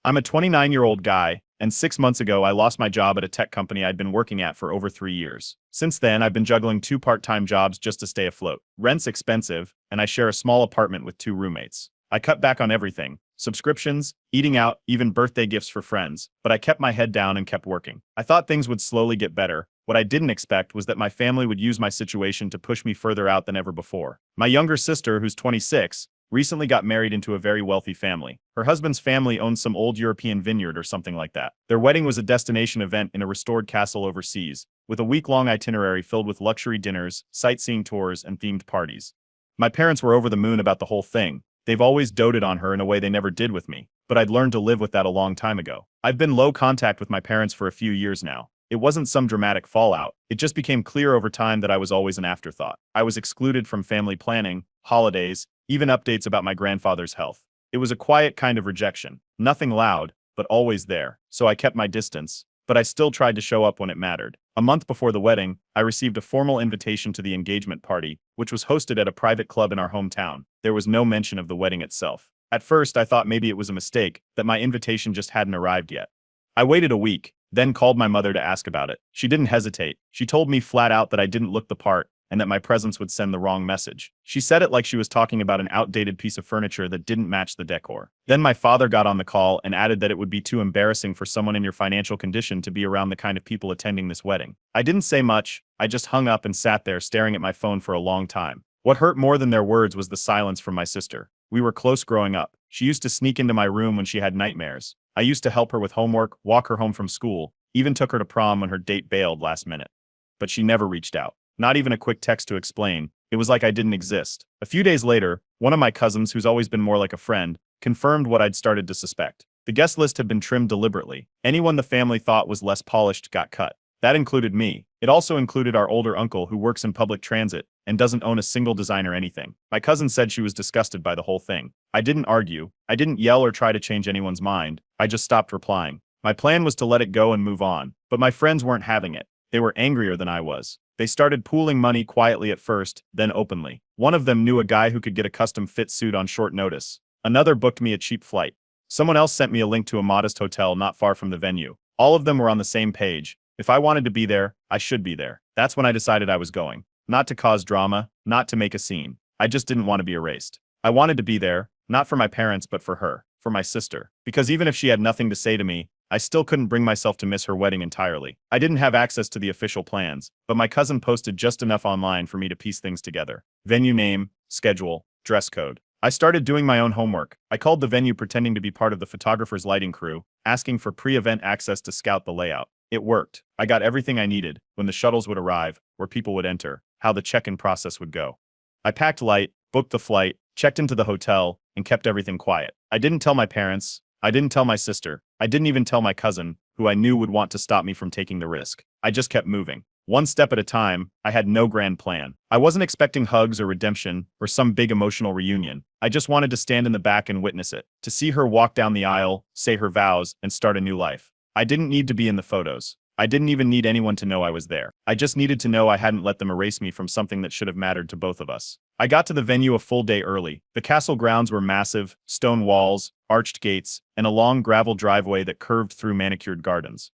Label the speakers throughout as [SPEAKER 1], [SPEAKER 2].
[SPEAKER 1] I'm a 29-year-old guy, and 6 months ago I lost my job at a tech company I'd been working at for over 3 years. Since then, I've been juggling two part-time jobs just to stay afloat. Rent's expensive, and I share a small apartment with two roommates. I cut back on everything: subscriptions, eating out, even birthday gifts for friends, but I kept my head down and kept working. I thought things would slowly get better. What I didn't expect was that my family would use my situation to push me further out than ever before. My younger sister, who's 26, recently got married into a very wealthy family. Her husband's family owns some old European vineyard or something like that. Their wedding was a destination event in a restored castle overseas, with a week-long itinerary filled with luxury dinners, sightseeing tours, and themed parties. My parents were over the moon about the whole thing. They've always doted on her in a way they never did with me, but I'd learned to live with that a long time ago. I've been low contact with my parents for a few years now. It wasn't some dramatic fallout. It just became clear over time that I was always an afterthought. I was excluded from family planning, holidays, even updates about my grandfather's health. It was a quiet kind of rejection. Nothing loud, but always there. So I kept my distance, but I still tried to show up when it mattered. A month before the wedding, I received a formal invitation to the engagement party, which was hosted at a private club in our hometown. There was no mention of the wedding itself. At first, I thought maybe it was a mistake, that my invitation just hadn't arrived yet. I waited a week, then called my mother to ask about it. She didn't hesitate. She told me flat out that I didn't look the part, and that my presence would send the wrong message. She said it like she was talking about an outdated piece of furniture that didn't match the decor. Then my father got on the call and added that it would be too embarrassing for someone in your financial condition to be around the kind of people attending this wedding. I didn't say much. I just hung up and sat there staring at my phone for a long time. What hurt more than their words was the silence from my sister. We were close growing up. She used to sneak into my room when she had nightmares. I used to help her with homework, walk her home from school, even took her to prom when her date bailed last minute. But she never reached out. Not even a quick text to explain. It was like I didn't exist. A few days later, one of my cousins, who's always been more like a friend, confirmed what I'd started to suspect. The guest list had been trimmed deliberately. Anyone the family thought was less polished got cut. That included me. It also included our older uncle who works in public transit and doesn't own a single designer anything. My cousin said she was disgusted by the whole thing. I didn't argue. I didn't yell or try to change anyone's mind. I just stopped replying. My plan was to let it go and move on, but my friends weren't having it. They were angrier than I was. They started pooling money quietly at first, then openly. One of them knew a guy who could get a custom-fit suit on short notice. Another booked me a cheap flight. Someone else sent me a link to a modest hotel not far from the venue. All of them were on the same page. If I wanted to be there, I should be there. That's when I decided I was going. Not to cause drama, not to make a scene. I just didn't want to be erased. I wanted to be there, not for my parents but for her, for my sister. Because even if she had nothing to say to me, I still couldn't bring myself to miss her wedding entirely. I didn't have access to the official plans, but my cousin posted just enough online for me to piece things together. Venue name, schedule, dress code. I started doing my own homework. I called the venue pretending to be part of the photographer's lighting crew, asking for pre-event access to scout the layout. It worked. I got everything I needed: when the shuttles would arrive, where people would enter, how the check-in process would go. I packed light, booked the flight, checked into the hotel, and kept everything quiet. I didn't tell my parents. I didn't tell my sister. I didn't even tell my cousin, who I knew would want to stop me from taking the risk. I just kept moving. One step at a time. I had no grand plan. I wasn't expecting hugs or redemption or some big emotional reunion. I just wanted to stand in the back and witness it. To see her walk down the aisle, say her vows, and start a new life. I didn't need to be in the photos. I didn't even need anyone to know I was there. I just needed to know I hadn't let them erase me from something that should have mattered to both of us. I got to the venue a full day early. The castle grounds were massive: stone walls, arched gates, and a long gravel driveway that curved through manicured gardens.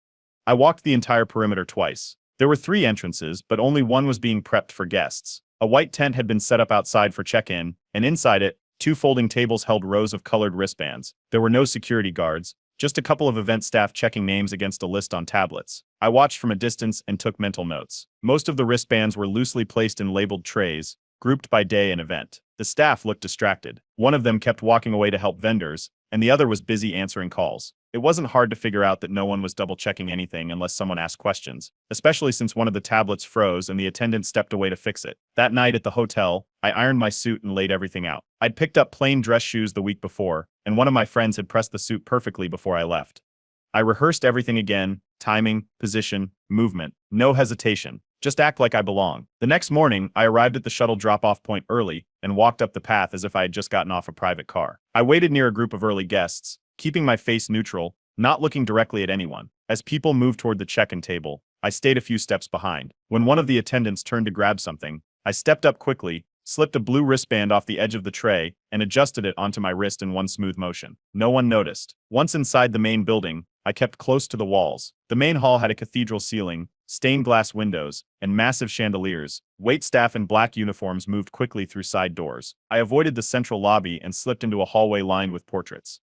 [SPEAKER 1] I walked the entire perimeter twice. There were 3 entrances, but only one was being prepped for guests. A white tent had been set up outside for check-in, and inside it, 2 folding tables held rows of colored wristbands. There were no security guards, just a couple of event staff checking names against a list on tablets. I watched from a distance and took mental notes. Most of the wristbands were loosely placed in labeled trays, grouped by day and event. The staff looked distracted. One of them kept walking away to help vendors, and the other was busy answering calls. It wasn't hard to figure out that no one was double-checking anything unless someone asked questions, especially since one of the tablets froze and the attendant stepped away to fix it. That night at the hotel, I ironed my suit and laid everything out. I'd picked up plain dress shoes the week before, and one of my friends had pressed the suit perfectly before I left. I rehearsed everything again: timing, position, movement. No hesitation. Just act like I belong. The next morning, I arrived at the shuttle drop-off point early and walked up the path as if I had just gotten off a private car. I waited near a group of early guests, keeping my face neutral, not looking directly at anyone. As people moved toward the check-in table, I stayed a few steps behind. When one of the attendants turned to grab something, I stepped up quickly, slipped a blue wristband off the edge of the tray, and adjusted it onto my wrist in one smooth motion. No one noticed. Once inside the main building, I kept close to the walls. The main hall had a cathedral ceiling, stained glass windows, and massive chandeliers. Waitstaff in black uniforms moved quickly through side doors. I avoided the central lobby and slipped into a hallway lined with portraits.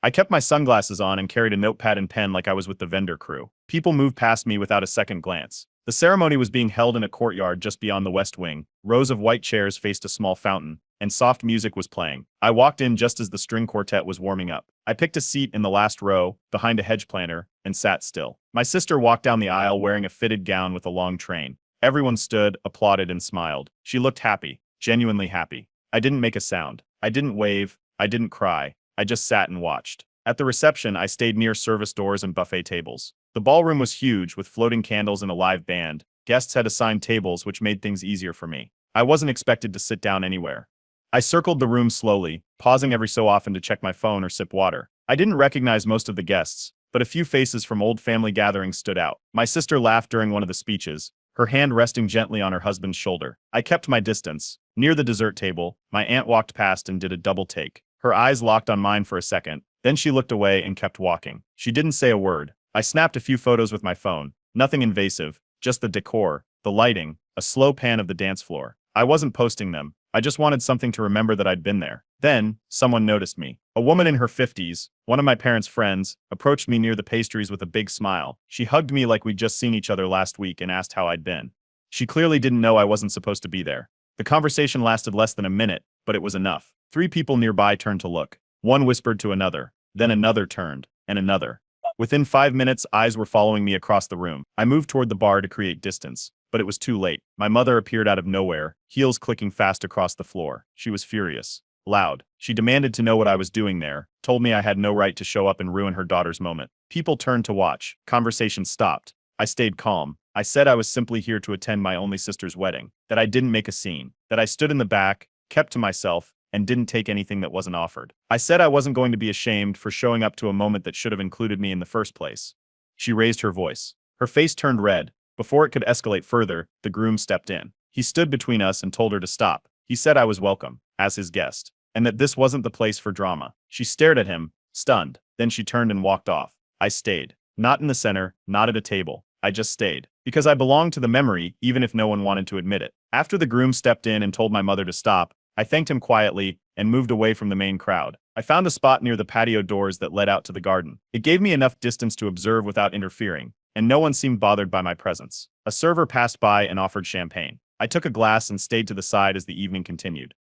[SPEAKER 1] I kept my sunglasses on and carried a notepad and pen like I was with the vendor crew. People moved past me without a second glance. The ceremony was being held in a courtyard just beyond the west wing. Rows of white chairs faced a small fountain, and soft music was playing. I walked in just as the string quartet was warming up. I picked a seat in the last row, behind a hedge planter, and sat still. My sister walked down the aisle wearing a fitted gown with a long train. Everyone stood, applauded, and smiled. She looked happy, genuinely happy. I didn't make a sound. I didn't wave. I didn't cry. I just sat and watched. At the reception, I stayed near service doors and buffet tables. The ballroom was huge, with floating candles and a live band. Guests had assigned tables, which made things easier for me. I wasn't expected to sit down anywhere. I circled the room slowly, pausing every so often to check my phone or sip water. I didn't recognize most of the guests, but a few faces from old family gatherings stood out. My sister laughed during one of the speeches, her hand resting gently on her husband's shoulder. I kept my distance. Near the dessert table, my aunt walked past and did a double take. Her eyes locked on mine for a second, then she looked away and kept walking. She didn't say a word. I snapped a few photos with my phone. Nothing invasive, just the decor, the lighting, a slow pan of the dance floor. I wasn't posting them. I just wanted something to remember that I'd been there. Then, someone noticed me. A woman in her 50s, one of my parents' friends, approached me near the pastries with a big smile. She hugged me like we'd just seen each other last week and asked how I'd been. She clearly didn't know I wasn't supposed to be there. The conversation lasted less than a minute, but it was enough. 3 people nearby turned to look. One whispered to another. Then another turned, and another. Within 5 minutes, eyes were following me across the room. I moved toward the bar to create distance, but it was too late. My mother appeared out of nowhere, heels clicking fast across the floor. She was furious. Loud. She demanded to know what I was doing there, told me I had no right to show up and ruin her daughter's moment. People turned to watch. Conversation stopped. I stayed calm. I said I was simply here to attend my only sister's wedding, that I didn't make a scene, that I stood in the back, kept to myself, and didn't take anything that wasn't offered. I said I wasn't going to be ashamed for showing up to a moment that should have included me in the first place. She raised her voice. Her face turned red. Before it could escalate further, the groom stepped in. He stood between us and told her to stop. He said I was welcome, as his guest, and that this wasn't the place for drama. She stared at him, stunned. Then she turned and walked off. I stayed. Not in the center, not at a table. I just stayed. Because I belonged to the memory, even if no one wanted to admit it. After the groom stepped in and told my mother to stop, I thanked him quietly and moved away from the main crowd. I found a spot near the patio doors that led out to the garden. It gave me enough distance to observe without interfering, and no one seemed bothered by my presence. A server passed by and offered champagne. I took a glass and stayed to the side as the evening continued.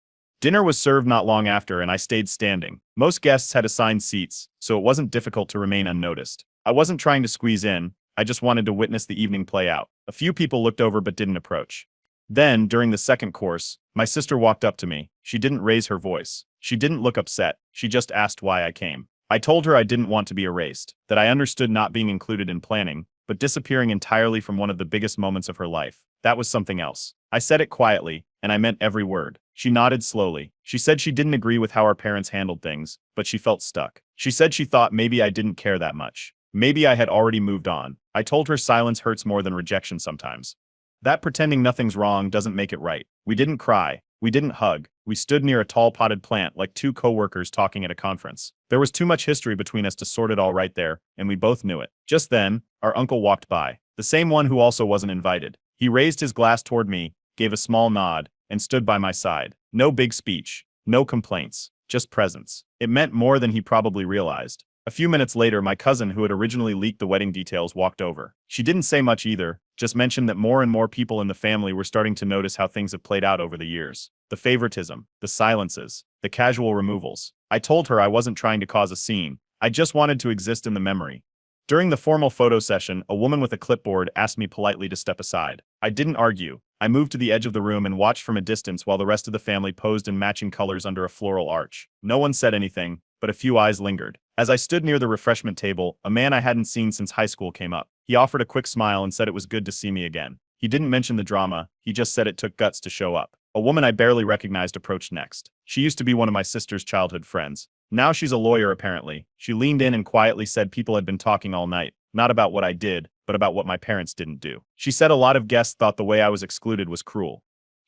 [SPEAKER 1] Dinner was served not long after, and I stayed standing. Most guests had assigned seats, so it wasn't difficult to remain unnoticed. I wasn't trying to squeeze in, I just wanted to witness the evening play out. A few people looked over but didn't approach. Then, during the second course, my sister walked up to me. She didn't raise her voice. She didn't look upset. She just asked why I came. I told her I didn't want to be erased, that I understood not being included in planning, but disappearing entirely from one of the biggest moments of her life. That was something else. I said it quietly, and I meant every word. She nodded slowly. She said she didn't agree with how our parents handled things, but she felt stuck. She said she thought maybe I didn't care that much. Maybe I had already moved on. I told her silence hurts more than rejection sometimes. That pretending nothing's wrong doesn't make it right. We didn't cry. We didn't hug. We stood near a tall potted plant like 2 coworkers talking at a conference. There was too much history between us to sort it all right there, and we both knew it. Just then, our uncle walked by. The same one who also wasn't invited. He raised his glass toward me, gave a small nod, and stood by my side. No big speech. No complaints. Just presence. It meant more than he probably realized. A few minutes later, my cousin who had originally leaked the wedding details walked over. She didn't say much either, just mentioned that more and more people in the family were starting to notice how things have played out over the years. The favoritism, the silences, the casual removals. I told her I wasn't trying to cause a scene. I just wanted to exist in the memory. During the formal photo session, a woman with a clipboard asked me politely to step aside. I didn't argue. I moved to the edge of the room and watched from a distance while the rest of the family posed in matching colors under a floral arch. No one said anything, but a few eyes lingered. As I stood near the refreshment table, a man I hadn't seen since high school came up. He offered a quick smile and said it was good to see me again. He didn't mention the drama, he just said it took guts to show up. A woman I barely recognized approached next. She used to be one of my sister's childhood friends. Now she's a lawyer apparently. She leaned in and quietly said people had been talking all night, not about what I did, but about what my parents didn't do. She said a lot of guests thought the way I was excluded was cruel.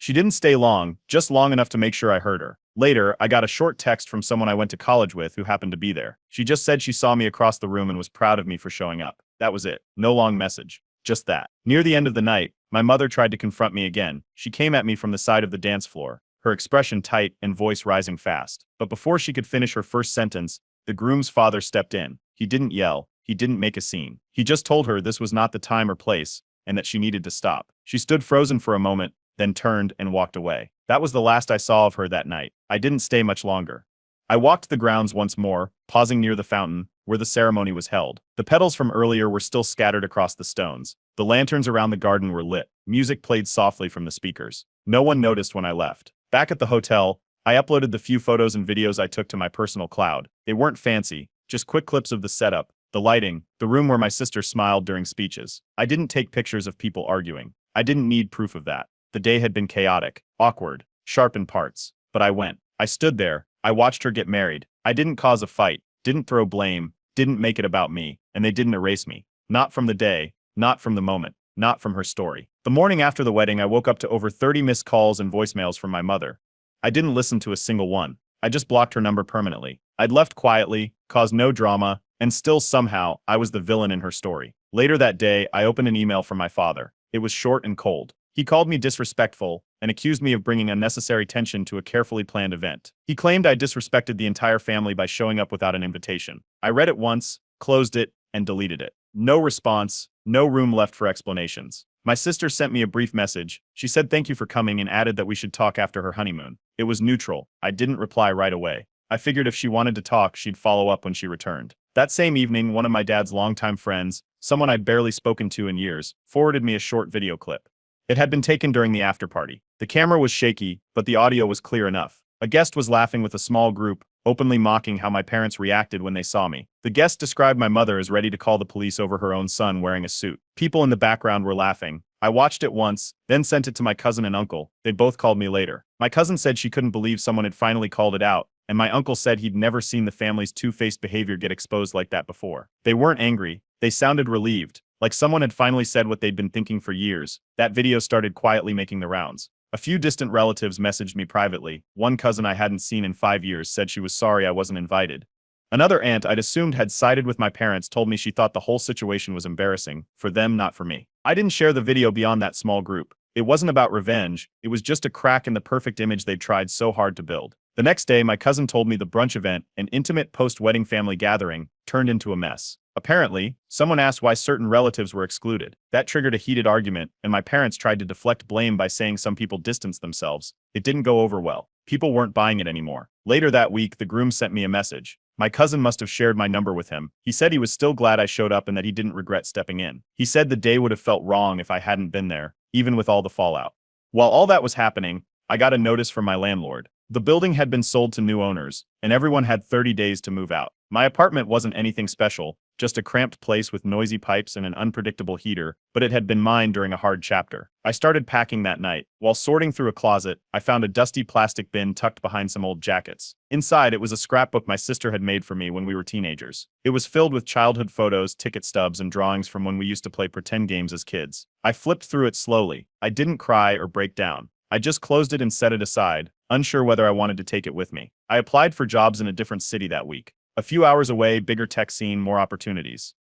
[SPEAKER 1] She didn't stay long, just long enough to make sure I heard her. Later, I got a short text from someone I went to college with who happened to be there. She just said she saw me across the room and was proud of me for showing up. That was it. No long message. Just that. Near the end of the night, my mother tried to confront me again. She came at me from the side of the dance floor, her expression tight and voice rising fast. But before she could finish her first sentence, the groom's father stepped in. He didn't yell. He didn't make a scene. He just told her this was not the time or place, and that she needed to stop. She stood frozen for a moment, then turned and walked away. That was the last I saw of her that night. I didn't stay much longer. I walked the grounds once more, pausing near the fountain, where the ceremony was held. The petals from earlier were still scattered across the stones. The lanterns around the garden were lit. Music played softly from the speakers. No one noticed when I left. Back at the hotel, I uploaded the few photos and videos I took to my personal cloud. They weren't fancy, just quick clips of the setup, the lighting, the room where my sister smiled during speeches. I didn't take pictures of people arguing. I didn't need proof of that. The day had been chaotic, awkward, sharp in parts. But I went. I stood there. I watched her get married. I didn't cause a fight, didn't throw blame, didn't make it about me, and they didn't erase me. Not from the day, not from the moment, not from her story. The morning after the wedding, I woke up to over 30 missed calls and voicemails from my mother. I didn't listen to a single one. I just blocked her number permanently. I'd left quietly, caused no drama, and still somehow I was the villain in her story. Later that day, I opened an email from my father. It was short and cold. He called me disrespectful and accused me of bringing unnecessary tension to a carefully planned event. He claimed I disrespected the entire family by showing up without an invitation. I read it once, closed it, and deleted it. No response, no room left for explanations. My sister sent me a brief message. She said thank you for coming and added that we should talk after her honeymoon. It was neutral. I didn't reply right away. I figured if she wanted to talk, she'd follow up when she returned. That same evening, one of my dad's longtime friends, someone I'd barely spoken to in years, forwarded me a short video clip. It had been taken during the after-party. The camera was shaky, but the audio was clear enough. A guest was laughing with a small group, openly mocking how my parents reacted when they saw me. The guest described my mother as ready to call the police over her own son wearing a suit. People in the background were laughing. I watched it once, then sent it to my cousin and uncle. They both called me later. My cousin said she couldn't believe someone had finally called it out, and my uncle said he'd never seen the family's two-faced behavior get exposed like that before. They weren't angry. They sounded relieved. Like someone had finally said what they'd been thinking for years. That video started quietly making the rounds. A few distant relatives messaged me privately. One cousin I hadn't seen in 5 years said she was sorry I wasn't invited. Another aunt I'd assumed had sided with my parents told me she thought the whole situation was embarrassing, for them, not for me. I didn't share the video beyond that small group. It wasn't about revenge, it was just a crack in the perfect image they'd tried so hard to build. The next day, my cousin told me the brunch event, an intimate post-wedding family gathering, turned into a mess. Apparently, someone asked why certain relatives were excluded. That triggered a heated argument, and my parents tried to deflect blame by saying some people distanced themselves. It didn't go over well. People weren't buying it anymore. Later that week, the groom sent me a message. My cousin must have shared my number with him. He said he was still glad I showed up and that he didn't regret stepping in. He said the day would have felt wrong if I hadn't been there, even with all the fallout. While all that was happening, I got a notice from my landlord. The building had been sold to new owners, and everyone had 30 days to move out. My apartment wasn't anything special, just a cramped place with noisy pipes and an unpredictable heater, but it had been mine during a hard chapter. I started packing that night. While sorting through a closet, I found a dusty plastic bin tucked behind some old jackets. Inside, it was a scrapbook my sister had made for me when we were teenagers. It was filled with childhood photos, ticket stubs, and drawings from when we used to play pretend games as kids. I flipped through it slowly. I didn't cry or break down. I just closed it and set it aside, unsure whether I wanted to take it with me. I applied for jobs in a different city that week. A few hours away, bigger tech scene, more opportunities.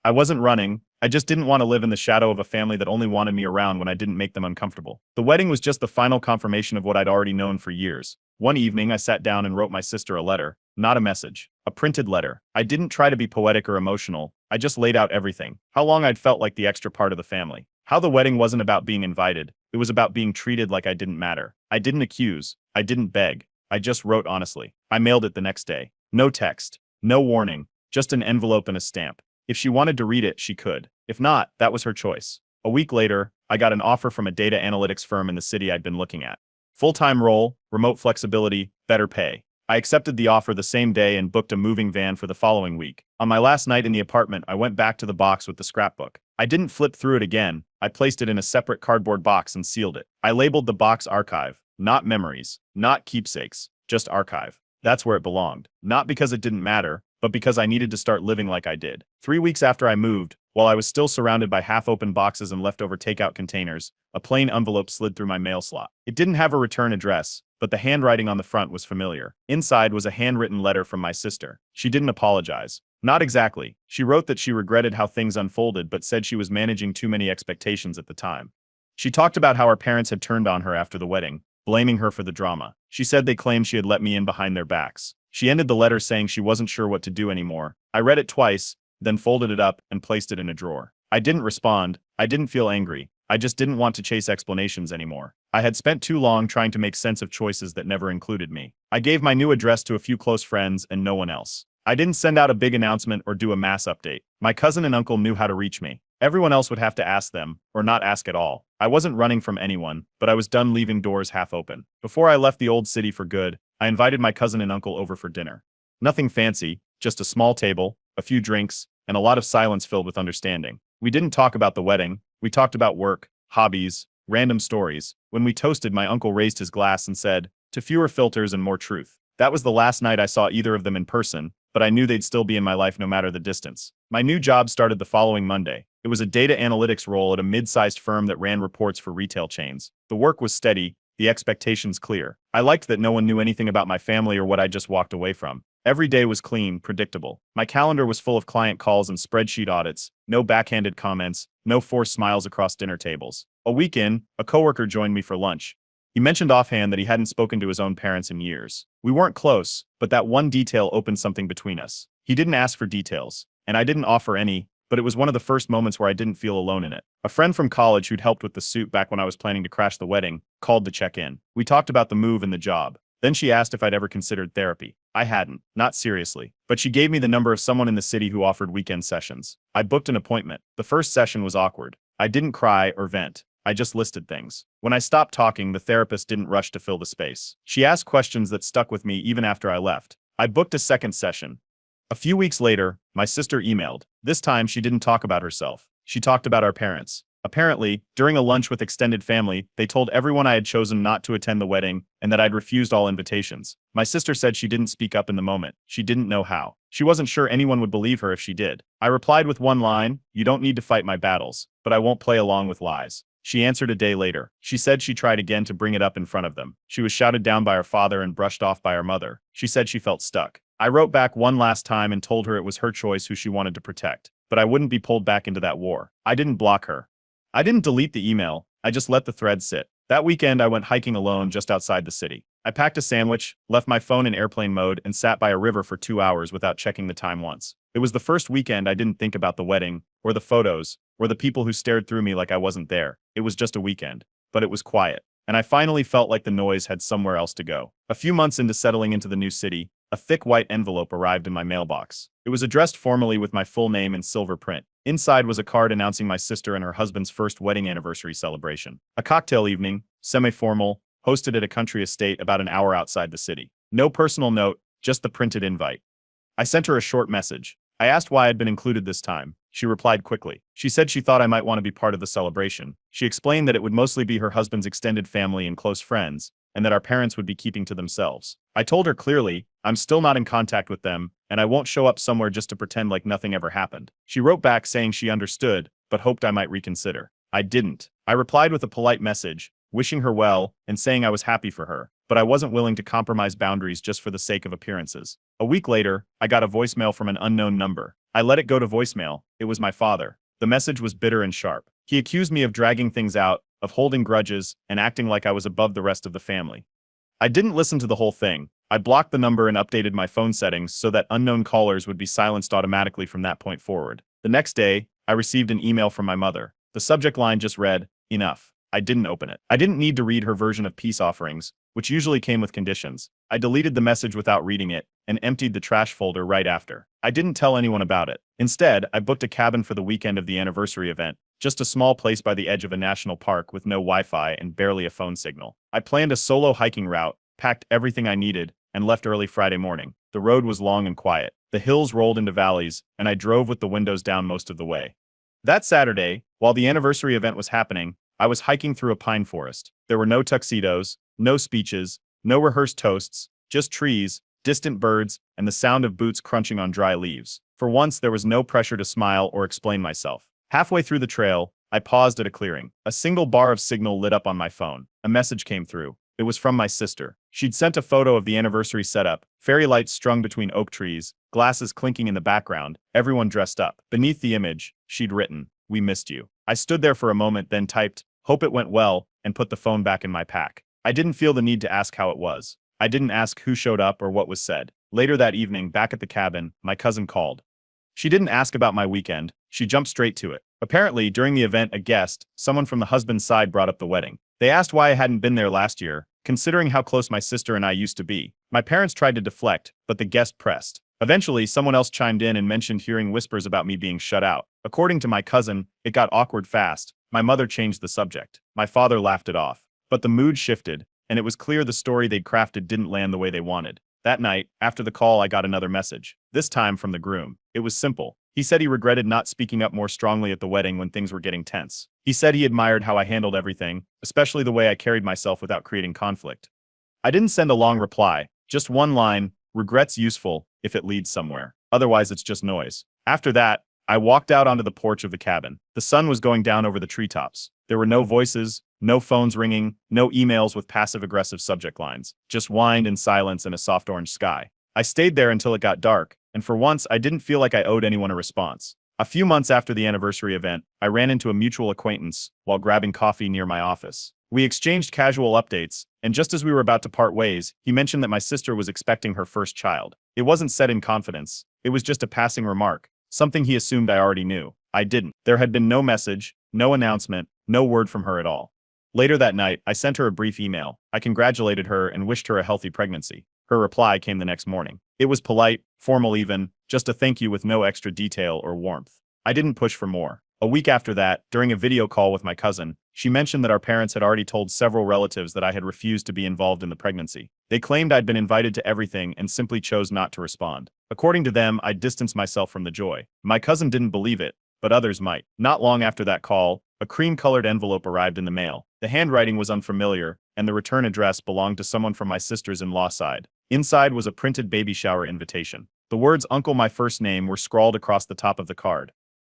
[SPEAKER 1] I wasn't running. I just didn't want to live in the shadow of a family that only wanted me around when I didn't make them uncomfortable. The wedding was just the final confirmation of what I'd already known for years. One evening, I sat down and wrote my sister a letter, not a message, a printed letter. I didn't try to be poetic or emotional. I just laid out everything. How long I'd felt like the extra part of the family. How the wedding wasn't about being invited. It was about being treated like I didn't matter. I didn't accuse. I didn't beg. I just wrote honestly. I mailed it the next day. No text. No warning, just an envelope and a stamp. If she wanted to read it, she could. If not, that was her choice. A week later, I got an offer from a data analytics firm in the city I'd been looking at. Full-time role, remote flexibility, better pay. I accepted the offer the same day and booked a moving van for the following week. On my last night in the apartment, I went back to the box with the scrapbook. I didn't flip through it again. I placed it in a separate cardboard box and sealed it. I labeled the box archive, not memories, not keepsakes, just archive. That's where it belonged. Not because it didn't matter, but because I needed to start living like I did. 3 weeks after I moved, While I was still surrounded by half-open boxes and leftover takeout containers, a plain envelope slid through my mail slot. It didn't have a return address, but the handwriting on the front was familiar. Inside was a handwritten letter from my sister. She didn't apologize. Not exactly. She wrote that she regretted how things unfolded but said she was managing too many expectations at the time. She talked about how her parents had turned on her after the wedding, blaming her for the drama. She said they claimed she had let me in behind their backs. She ended the letter saying she wasn't sure what to do anymore. I read it twice, then folded it up and placed it in a drawer. I didn't respond. I didn't feel angry. I just didn't want to chase explanations anymore. I had spent too long trying to make sense of choices that never included me. I gave my new address to a few close friends and no one else. I didn't send out a big announcement or do a mass update. My cousin and uncle knew how to reach me. Everyone else would have to ask them, or not ask at all. I wasn't running from anyone, but I was done leaving doors half open. Before I left the old city for good, I invited my cousin and uncle over for dinner. Nothing fancy, just a small table, a few drinks, and a lot of silence filled with understanding. We didn't talk about the wedding. We talked about work, hobbies, random stories. When we toasted, my uncle raised his glass and said, "To fewer filters and more truth." That was the last night I saw either of them in person, but I knew they'd still be in my life no matter the distance. My new job started the following Monday. It was a data analytics role at a mid-sized firm that ran reports for retail chains. The work was steady, the expectations clear. I liked that no one knew anything about my family or what I just walked away from. Every day was clean, predictable. My calendar was full of client calls and spreadsheet audits, no backhanded comments, no forced smiles across dinner tables. A week in, a coworker joined me for lunch. He mentioned offhand that he hadn't spoken to his own parents in years. We weren't close, but that one detail opened something between us. He didn't ask for details, and I didn't offer any, but it was one of the first moments where I didn't feel alone in it. A friend from college who'd helped with the suit back when I was planning to crash the wedding called to check in. We talked about the move and the job. Then she asked if I'd ever considered therapy. I hadn't, not seriously. But she gave me the number of someone in the city who offered weekend sessions. I booked an appointment. The first session was awkward. I didn't cry or vent. I just listed things. When I stopped talking, the therapist didn't rush to fill the space. She asked questions that stuck with me even after I left. I booked a second session. A few weeks later, my sister emailed. This time, she didn't talk about herself. She talked about our parents. Apparently, during a lunch with extended family, they told everyone I had chosen not to attend the wedding and that I'd refused all invitations. My sister said she didn't speak up in the moment. She didn't know how. She wasn't sure anyone would believe her if she did. I replied with one line, "You don't need to fight my battles, but I won't play along with lies." She answered a day later. She said she tried again to bring it up in front of them. She was shouted down by her father and brushed off by her mother. She said she felt stuck. I wrote back one last time and told her it was her choice who she wanted to protect, but I wouldn't be pulled back into that war. I didn't block her. I didn't delete the email. I just let the thread sit. That weekend, I went hiking alone just outside the city. I packed a sandwich, left my phone in airplane mode, and sat by a river for 2 hours without checking the time once. It was the first weekend I didn't think about the wedding, or the photos, or the people who stared through me like I wasn't there. It was just a weekend. But it was quiet. And I finally felt like the noise had somewhere else to go. A few months into settling into the new city, a thick white envelope arrived in my mailbox. It was addressed formally with my full name in silver print. Inside was a card announcing my sister and her husband's first wedding anniversary celebration. A cocktail evening, semi-formal, hosted at a country estate about an hour outside the city. No personal note, just the printed invite. I sent her a short message. I asked why I'd been included this time. She replied quickly. She said she thought I might want to be part of the celebration. She explained that it would mostly be her husband's extended family and close friends, and that our parents would be keeping to themselves. I told her clearly, I'm still not in contact with them, and I won't show up somewhere just to pretend like nothing ever happened. She wrote back saying she understood, but hoped I might reconsider. I didn't. I replied with a polite message, wishing her well, and saying I was happy for her, but I wasn't willing to compromise boundaries just for the sake of appearances. A week later, I got a voicemail from an unknown number. I let it go to voicemail. It was my father. The message was bitter and sharp. He accused me of dragging things out, of holding grudges, and acting like I was above the rest of the family. I didn't listen to the whole thing. I blocked the number and updated my phone settings so that unknown callers would be silenced automatically from that point forward. The next day, I received an email from my mother. The subject line just read, "Enough." I didn't open it. I didn't need to read her version of peace offerings, which usually came with conditions. I deleted the message without reading it and emptied the trash folder right after. I didn't tell anyone about it. Instead, I booked a cabin for the weekend of the anniversary event, just a small place by the edge of a national park with no Wi-Fi and barely a phone signal. I planned a solo hiking route, packed everything I needed, and left early Friday morning. The road was long and quiet. The hills rolled into valleys, and I drove with the windows down most of the way. That Saturday, while the anniversary event was happening, I was hiking through a pine forest. There were no tuxedos, no speeches, no rehearsed toasts, just trees, distant birds, and the sound of boots crunching on dry leaves. For once, there was no pressure to smile or explain myself. Halfway through the trail, I paused at a clearing. A single bar of signal lit up on my phone. A message came through. It was from my sister. She'd sent a photo of the anniversary setup, fairy lights strung between oak trees, glasses clinking in the background, everyone dressed up. Beneath the image, she'd written, "We missed you." I stood there for a moment, then typed, "Hope it went well," and put the phone back in my pack. I didn't feel the need to ask how it was. I didn't ask who showed up or what was said. Later that evening, back at the cabin, my cousin called. She didn't ask about my weekend, she jumped straight to it. Apparently, during the event, a guest, someone from the husband's side, brought up the wedding. They asked why I hadn't been there last year, considering how close my sister and I used to be. My parents tried to deflect, but the guest pressed. Eventually, someone else chimed in and mentioned hearing whispers about me being shut out. According to my cousin, it got awkward fast. My mother changed the subject. My father laughed it off. But the mood shifted, and it was clear the story they'd crafted didn't land the way they wanted. That night, after the call, I got another message, this time from the groom. It was simple. He said he regretted not speaking up more strongly at the wedding when things were getting tense. He said he admired how I handled everything, especially the way I carried myself without creating conflict. I didn't send a long reply, just one line, "Regret's useful if it leads somewhere. Otherwise, it's just noise." After that, I walked out onto the porch of the cabin. The sun was going down over the treetops. There were no voices, no phones ringing, no emails with passive-aggressive subject lines, just wind and silence and a soft orange sky. I stayed there until it got dark, and for once, I didn't feel like I owed anyone a response. A few months after the anniversary event, I ran into a mutual acquaintance while grabbing coffee near my office. We exchanged casual updates, and just as we were about to part ways, he mentioned that my sister was expecting her first child. It wasn't said in confidence. It was just a passing remark, something he assumed I already knew. I didn't. There had been no message, no announcement, no word from her at all. Later that night, I sent her a brief email. I congratulated her and wished her a healthy pregnancy. Her reply came the next morning. It was polite, formal even, just a thank you with no extra detail or warmth. I didn't push for more. A week after that, during a video call with my cousin, she mentioned that our parents had already told several relatives that I had refused to be involved in the pregnancy. They claimed I'd been invited to everything and simply chose not to respond. According to them, I'd distanced myself from the joy. My cousin didn't believe it, but others might. Not long after that call, a cream-colored envelope arrived in the mail. The handwriting was unfamiliar, and the return address belonged to someone from my sister's-in-law side. Inside was a printed baby shower invitation. The words "Uncle, my first name" were scrawled across the top of the card.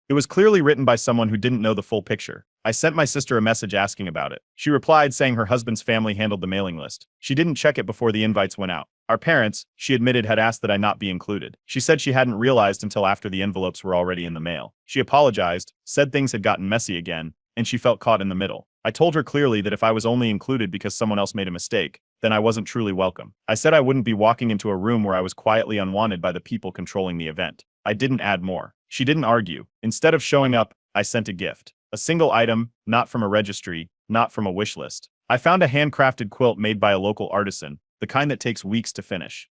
[SPEAKER 1] It was clearly written by someone who didn't know the full picture. I sent my sister a message asking about it. She replied saying her husband's family handled the mailing list. She didn't check it before the invites went out. Our parents, she admitted, had asked that I not be included. She said she hadn't realized until after the envelopes were already in the mail. She apologized, said things had gotten messy again, and she felt caught in the middle. I told her clearly that if I was only included because someone else made a mistake, then I wasn't truly welcome. I said I wouldn't be walking into a room where I was quietly unwanted by the people controlling the event. I didn't add more. She didn't argue. Instead of showing up, I sent a gift. A single item, not from a registry, not from a wish list. I found a handcrafted quilt made by a local artisan, the kind that takes weeks to finish.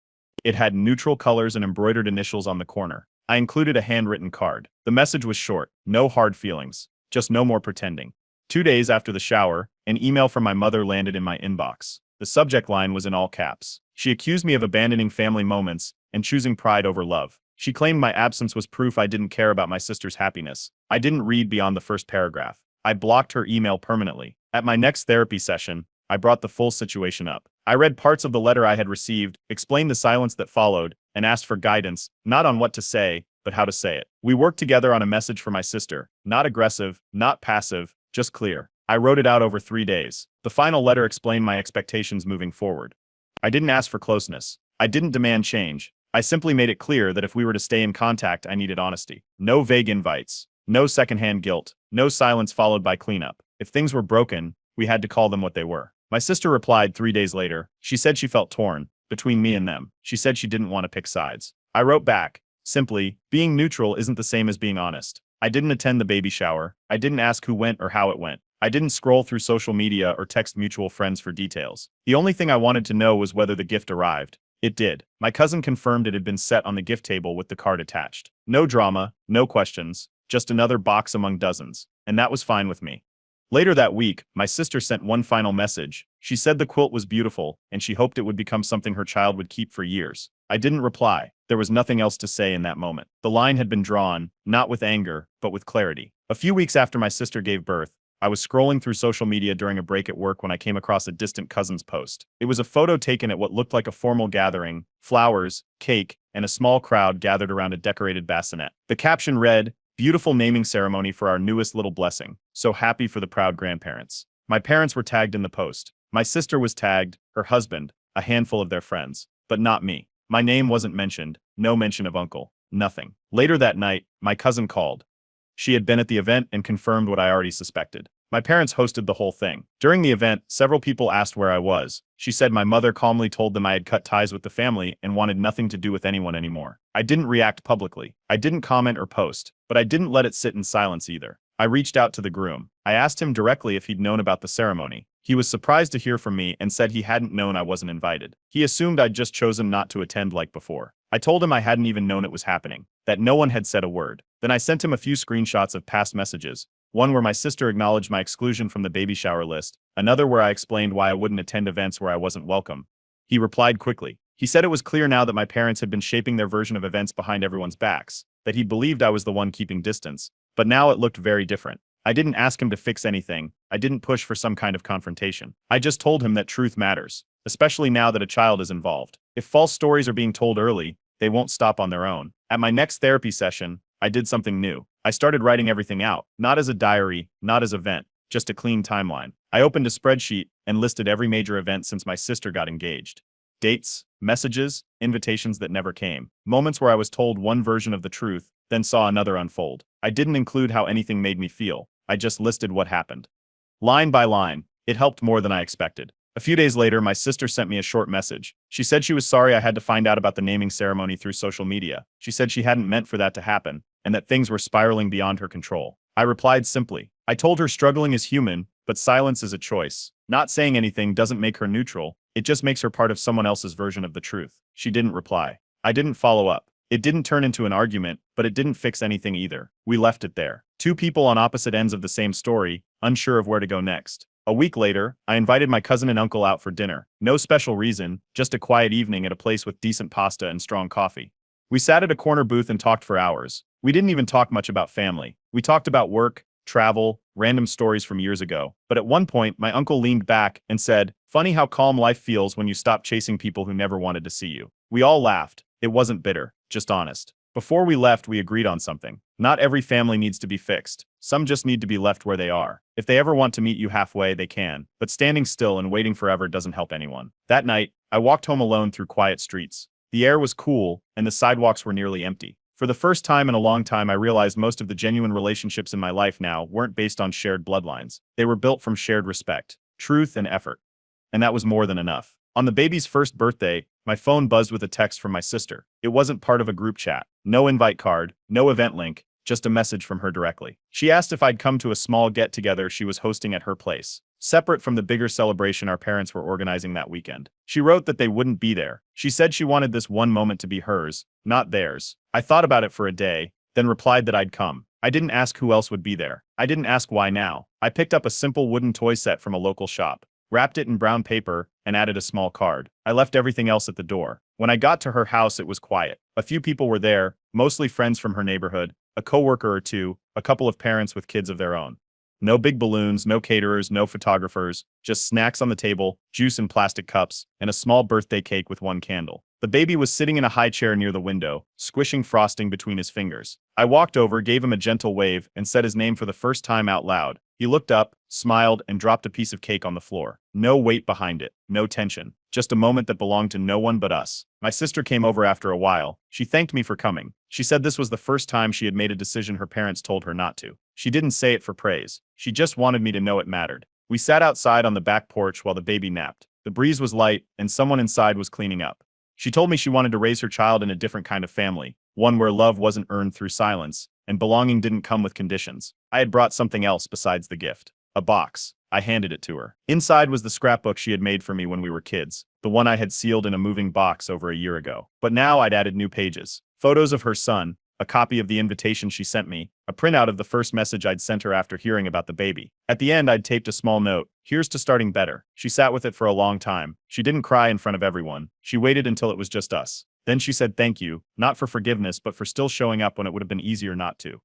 [SPEAKER 1] It had neutral colors and embroidered initials on the corner. I included a handwritten card. The message was short, no hard feelings, just no more pretending. 2 days after the shower, an email from my mother landed in my inbox. The subject line was in all caps. She accused me of abandoning family moments and choosing pride over love. She claimed my absence was proof I didn't care about my sister's happiness. I didn't read beyond the first paragraph. I blocked her email permanently. At my next therapy session, I brought the full situation up. I read parts of the letter I had received, explained the silence that followed, and asked for guidance, not on what to say, but how to say it. We worked together on a message for my sister, not aggressive, not passive, just clear. I wrote it out over 3 days. The final letter explained my expectations moving forward. I didn't ask for closeness. I didn't demand change. I simply made it clear that if we were to stay in contact, I needed honesty. No vague invites. No secondhand guilt. No silence followed by cleanup. If things were broken, we had to call them what they were. My sister replied 3 days later. She said she felt torn between me and them. She said she didn't want to pick sides. I wrote back, simply, being neutral isn't the same as being honest. I didn't attend the baby shower. I didn't ask who went or how it went. I didn't scroll through social media or text mutual friends for details. The only thing I wanted to know was whether the gift arrived. It did. My cousin confirmed it had been set on the gift table with the card attached. No drama, no questions, just another box among dozens. And that was fine with me. Later that week, my sister sent one final message. She said the quilt was beautiful, and she hoped it would become something her child would keep for years. I didn't reply. There was nothing else to say in that moment. The line had been drawn, not with anger, but with clarity. A few weeks after my sister gave birth, I was scrolling through social media during a break at work when I came across a distant cousin's post. It was a photo taken at what looked like a formal gathering, flowers, cake, and a small crowd gathered around a decorated bassinet. The caption read, "Beautiful naming ceremony for our newest little blessing. So happy for the proud grandparents." My parents were tagged in the post. My sister was tagged, her husband, a handful of their friends, but not me. My name wasn't mentioned, no mention of uncle, nothing. Later that night, my cousin called. She had been at the event and confirmed what I already suspected. My parents hosted the whole thing. During the event, several people asked where I was. She said my mother calmly told them I had cut ties with the family and wanted nothing to do with anyone anymore. I didn't react publicly. I didn't comment or post, but I didn't let it sit in silence either. I reached out to the groom. I asked him directly if he'd known about the ceremony. He was surprised to hear from me and said he hadn't known I wasn't invited. He assumed I'd just chosen not to attend like before. I told him I hadn't even known it was happening, that no one had said a word. Then I sent him a few screenshots of past messages, one where my sister acknowledged my exclusion from the baby shower list, another where I explained why I wouldn't attend events where I wasn't welcome. He replied quickly. He said it was clear now that my parents had been shaping their version of events behind everyone's backs, that he believed I was the one keeping distance, but now it looked very different. I didn't ask him to fix anything. I didn't push for some kind of confrontation. I just told him that truth matters, especially now that a child is involved. If false stories are being told early, they won't stop on their own. At my next therapy session, I did something new. I started writing everything out, not as a diary, not as an event, just a clean timeline. I opened a spreadsheet and listed every major event since my sister got engaged. Dates, messages, invitations that never came. Moments where I was told one version of the truth, then saw another unfold. I didn't include how anything made me feel. I just listed what happened. Line by line, it helped more than I expected. A few days later, my sister sent me a short message. She said she was sorry I had to find out about the naming ceremony through social media. She said she hadn't meant for that to happen, and that things were spiraling beyond her control. I replied simply. I told her struggling is human, but silence is a choice. Not saying anything doesn't make her neutral, it just makes her part of someone else's version of the truth. She didn't reply. I didn't follow up. It didn't turn into an argument, but it didn't fix anything either. We left it there. Two people on opposite ends of the same story, unsure of where to go next. A week later, I invited my cousin and uncle out for dinner. No special reason, just a quiet evening at a place with decent pasta and strong coffee. We sat at a corner booth and talked for hours. We didn't even talk much about family. We talked about work, travel, random stories from years ago. But at one point, my uncle leaned back and said, "Funny how calm life feels when you stop chasing people who never wanted to see you." We all laughed. It wasn't bitter, just honest. Before we left, we agreed on something. Not every family needs to be fixed. Some just need to be left where they are. If they ever want to meet you halfway, they can. But standing still and waiting forever doesn't help anyone. That night, I walked home alone through quiet streets. The air was cool, and the sidewalks were nearly empty. For the first time in a long time, I realized most of the genuine relationships in my life now weren't based on shared bloodlines. They were built from shared respect, truth, and effort. And that was more than enough. On the baby's first birthday, my phone buzzed with a text from my sister. It wasn't part of a group chat. No invite card, no event link, just a message from her directly. She asked if I'd come to a small get-together she was hosting at her place, separate from the bigger celebration our parents were organizing that weekend. She wrote that they wouldn't be there. She said she wanted this one moment to be hers, not theirs. I thought about it for a day, then replied that I'd come. I didn't ask who else would be there. I didn't ask why now. I picked up a simple wooden toy set from a local shop, wrapped it in brown paper, and added a small card. I left everything else at the door. When I got to her house, it was quiet. A few people were there, mostly friends from her neighborhood, a coworker or two, a couple of parents with kids of their own. No big balloons, no caterers, no photographers, just snacks on the table, juice in plastic cups, and a small birthday cake with one candle. The baby was sitting in a high chair near the window, squishing frosting between his fingers. I walked over, gave him a gentle wave, and said his name for the first time out loud. He looked up, smiled, and dropped a piece of cake on the floor. No weight behind it, no tension, just a moment that belonged to no one but us. My sister came over after a while. She thanked me for coming. She said this was the first time she had made a decision her parents told her not to. She didn't say it for praise. She just wanted me to know it mattered. We sat outside on the back porch while the baby napped. The breeze was light, and someone inside was cleaning up. She told me she wanted to raise her child in a different kind of family, one where love wasn't earned through silence, and belonging didn't come with conditions. I had brought something else besides the gift. A box. I handed it to her. Inside was the scrapbook she had made for me when we were kids, the one I had sealed in a moving box over a year ago. But now I'd added new pages. Photos of her son, a copy of the invitation she sent me, a printout of the first message I'd sent her after hearing about the baby. At the end, I'd taped a small note. "Here's to starting better." She sat with it for a long time. She didn't cry in front of everyone. She waited until it was just us. Then she said thank you, not for forgiveness but for still showing up when it would have been easier not to.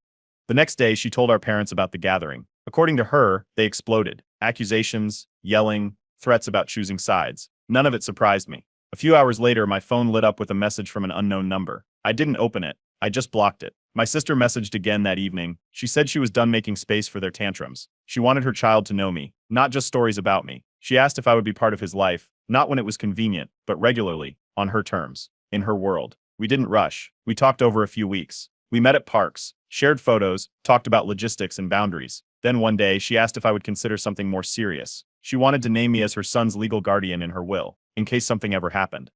[SPEAKER 1] The next day, she told our parents about the gathering. According to her, they exploded. Accusations, yelling, threats about choosing sides. None of it surprised me. A few hours later, my phone lit up with a message from an unknown number. I didn't open it. I just blocked it. My sister messaged again that evening. She said she was done making space for their tantrums. She wanted her child to know me, not just stories about me. She asked if I would be part of his life, not when it was convenient, but regularly, on her terms, in her world. We didn't rush. We talked over a few weeks. We met at parks, shared photos, talked about logistics and boundaries. Then one day, she asked if I would consider something more serious. She wanted to name me as her son's legal guardian in her will, in case something ever happened.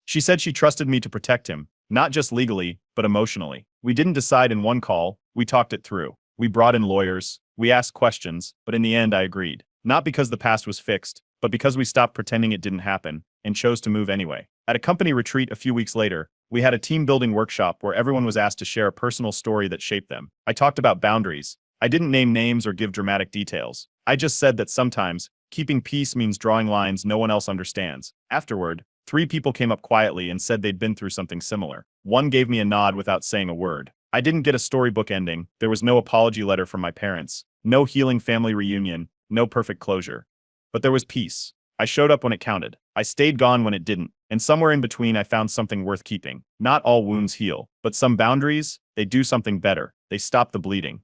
[SPEAKER 1] She said she trusted me to protect him, not just legally, but emotionally. We didn't decide in one call, we talked it through. We brought in lawyers, we asked questions, but in the end I agreed. Not because the past was fixed, but because we stopped pretending it didn't happen, and chose to move anyway. At a company retreat a few weeks later, we had a team-building workshop where everyone was asked to share a personal story that shaped them. I talked about boundaries. I didn't name names or give dramatic details. I just said that sometimes, keeping peace means drawing lines no one else understands. Afterward, 3 people came up quietly and said they'd been through something similar. One gave me a nod without saying a word. I didn't get a storybook ending. There was no apology letter from my parents, no healing family reunion, no perfect closure. But there was peace. I showed up when it counted. I stayed gone when it didn't. And somewhere in between I found something worth keeping. Not all wounds heal, but some boundaries, they do something better. They stop the bleeding.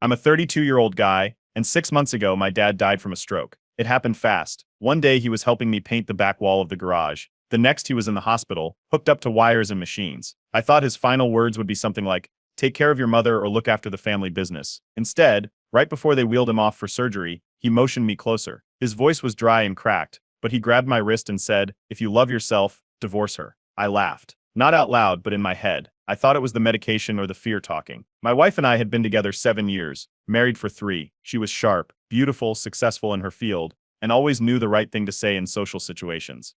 [SPEAKER 1] I'm a 32-year-old guy, and 6 months ago my dad died from a stroke. It happened fast. One day he was helping me paint the back wall of the garage. The next he was in the hospital, hooked up to wires and machines. I thought his final words would be something like, "Take care of your mother or look after the family business." Instead, right before they wheeled him off for surgery, he motioned me closer. His voice was dry and cracked, but he grabbed my wrist and said, "If you love yourself, divorce her." I laughed. Not out loud, but in my head. I thought it was the medication or the fear talking. My wife and I had been together 7 years, married for 3. She was sharp, beautiful, successful in her field, and always knew the right thing to say in social situations.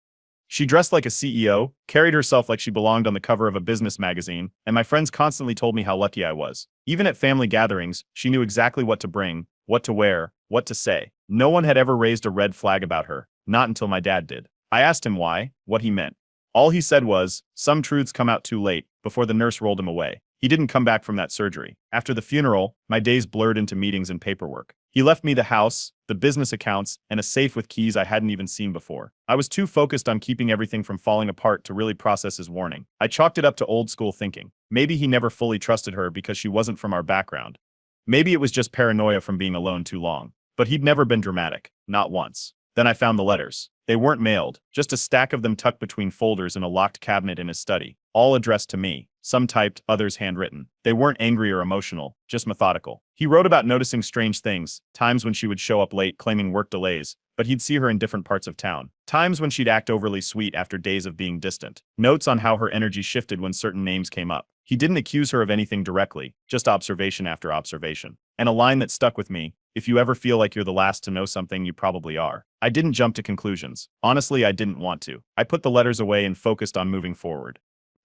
[SPEAKER 1] She dressed like a CEO, carried herself like she belonged on the cover of a business magazine, and my friends constantly told me how lucky I was. Even at family gatherings, she knew exactly what to bring, what to wear, what to say. No one had ever raised a red flag about her, not until my dad did. I asked him why, what he meant. All he said was, "Some truths come out too late," before the nurse rolled him away. He didn't come back from that surgery. After the funeral, my days blurred into meetings and paperwork. He left me the house, the business accounts, and a safe with keys I hadn't even seen before. I was too focused on keeping everything from falling apart to really process his warning. I chalked it up to old school thinking. Maybe he never fully trusted her because she wasn't from our background. Maybe it was just paranoia from being alone too long. But he'd never been dramatic. Not once. Then I found the letters. They weren't mailed, just a stack of them tucked between folders in a locked cabinet in his study, all addressed to me, some typed, others handwritten. They weren't angry or emotional, just methodical. He wrote about noticing strange things, times when she would show up late claiming work delays, but he'd see her in different parts of town, times when she'd act overly sweet after days of being distant, notes on how her energy shifted when certain names came up. He didn't accuse her of anything directly, just observation after observation. And a line that stuck with me, "If you ever feel like you're the last to know something, you probably are." I didn't jump to conclusions. Honestly, I didn't want to. I put the letters away and focused on moving forward.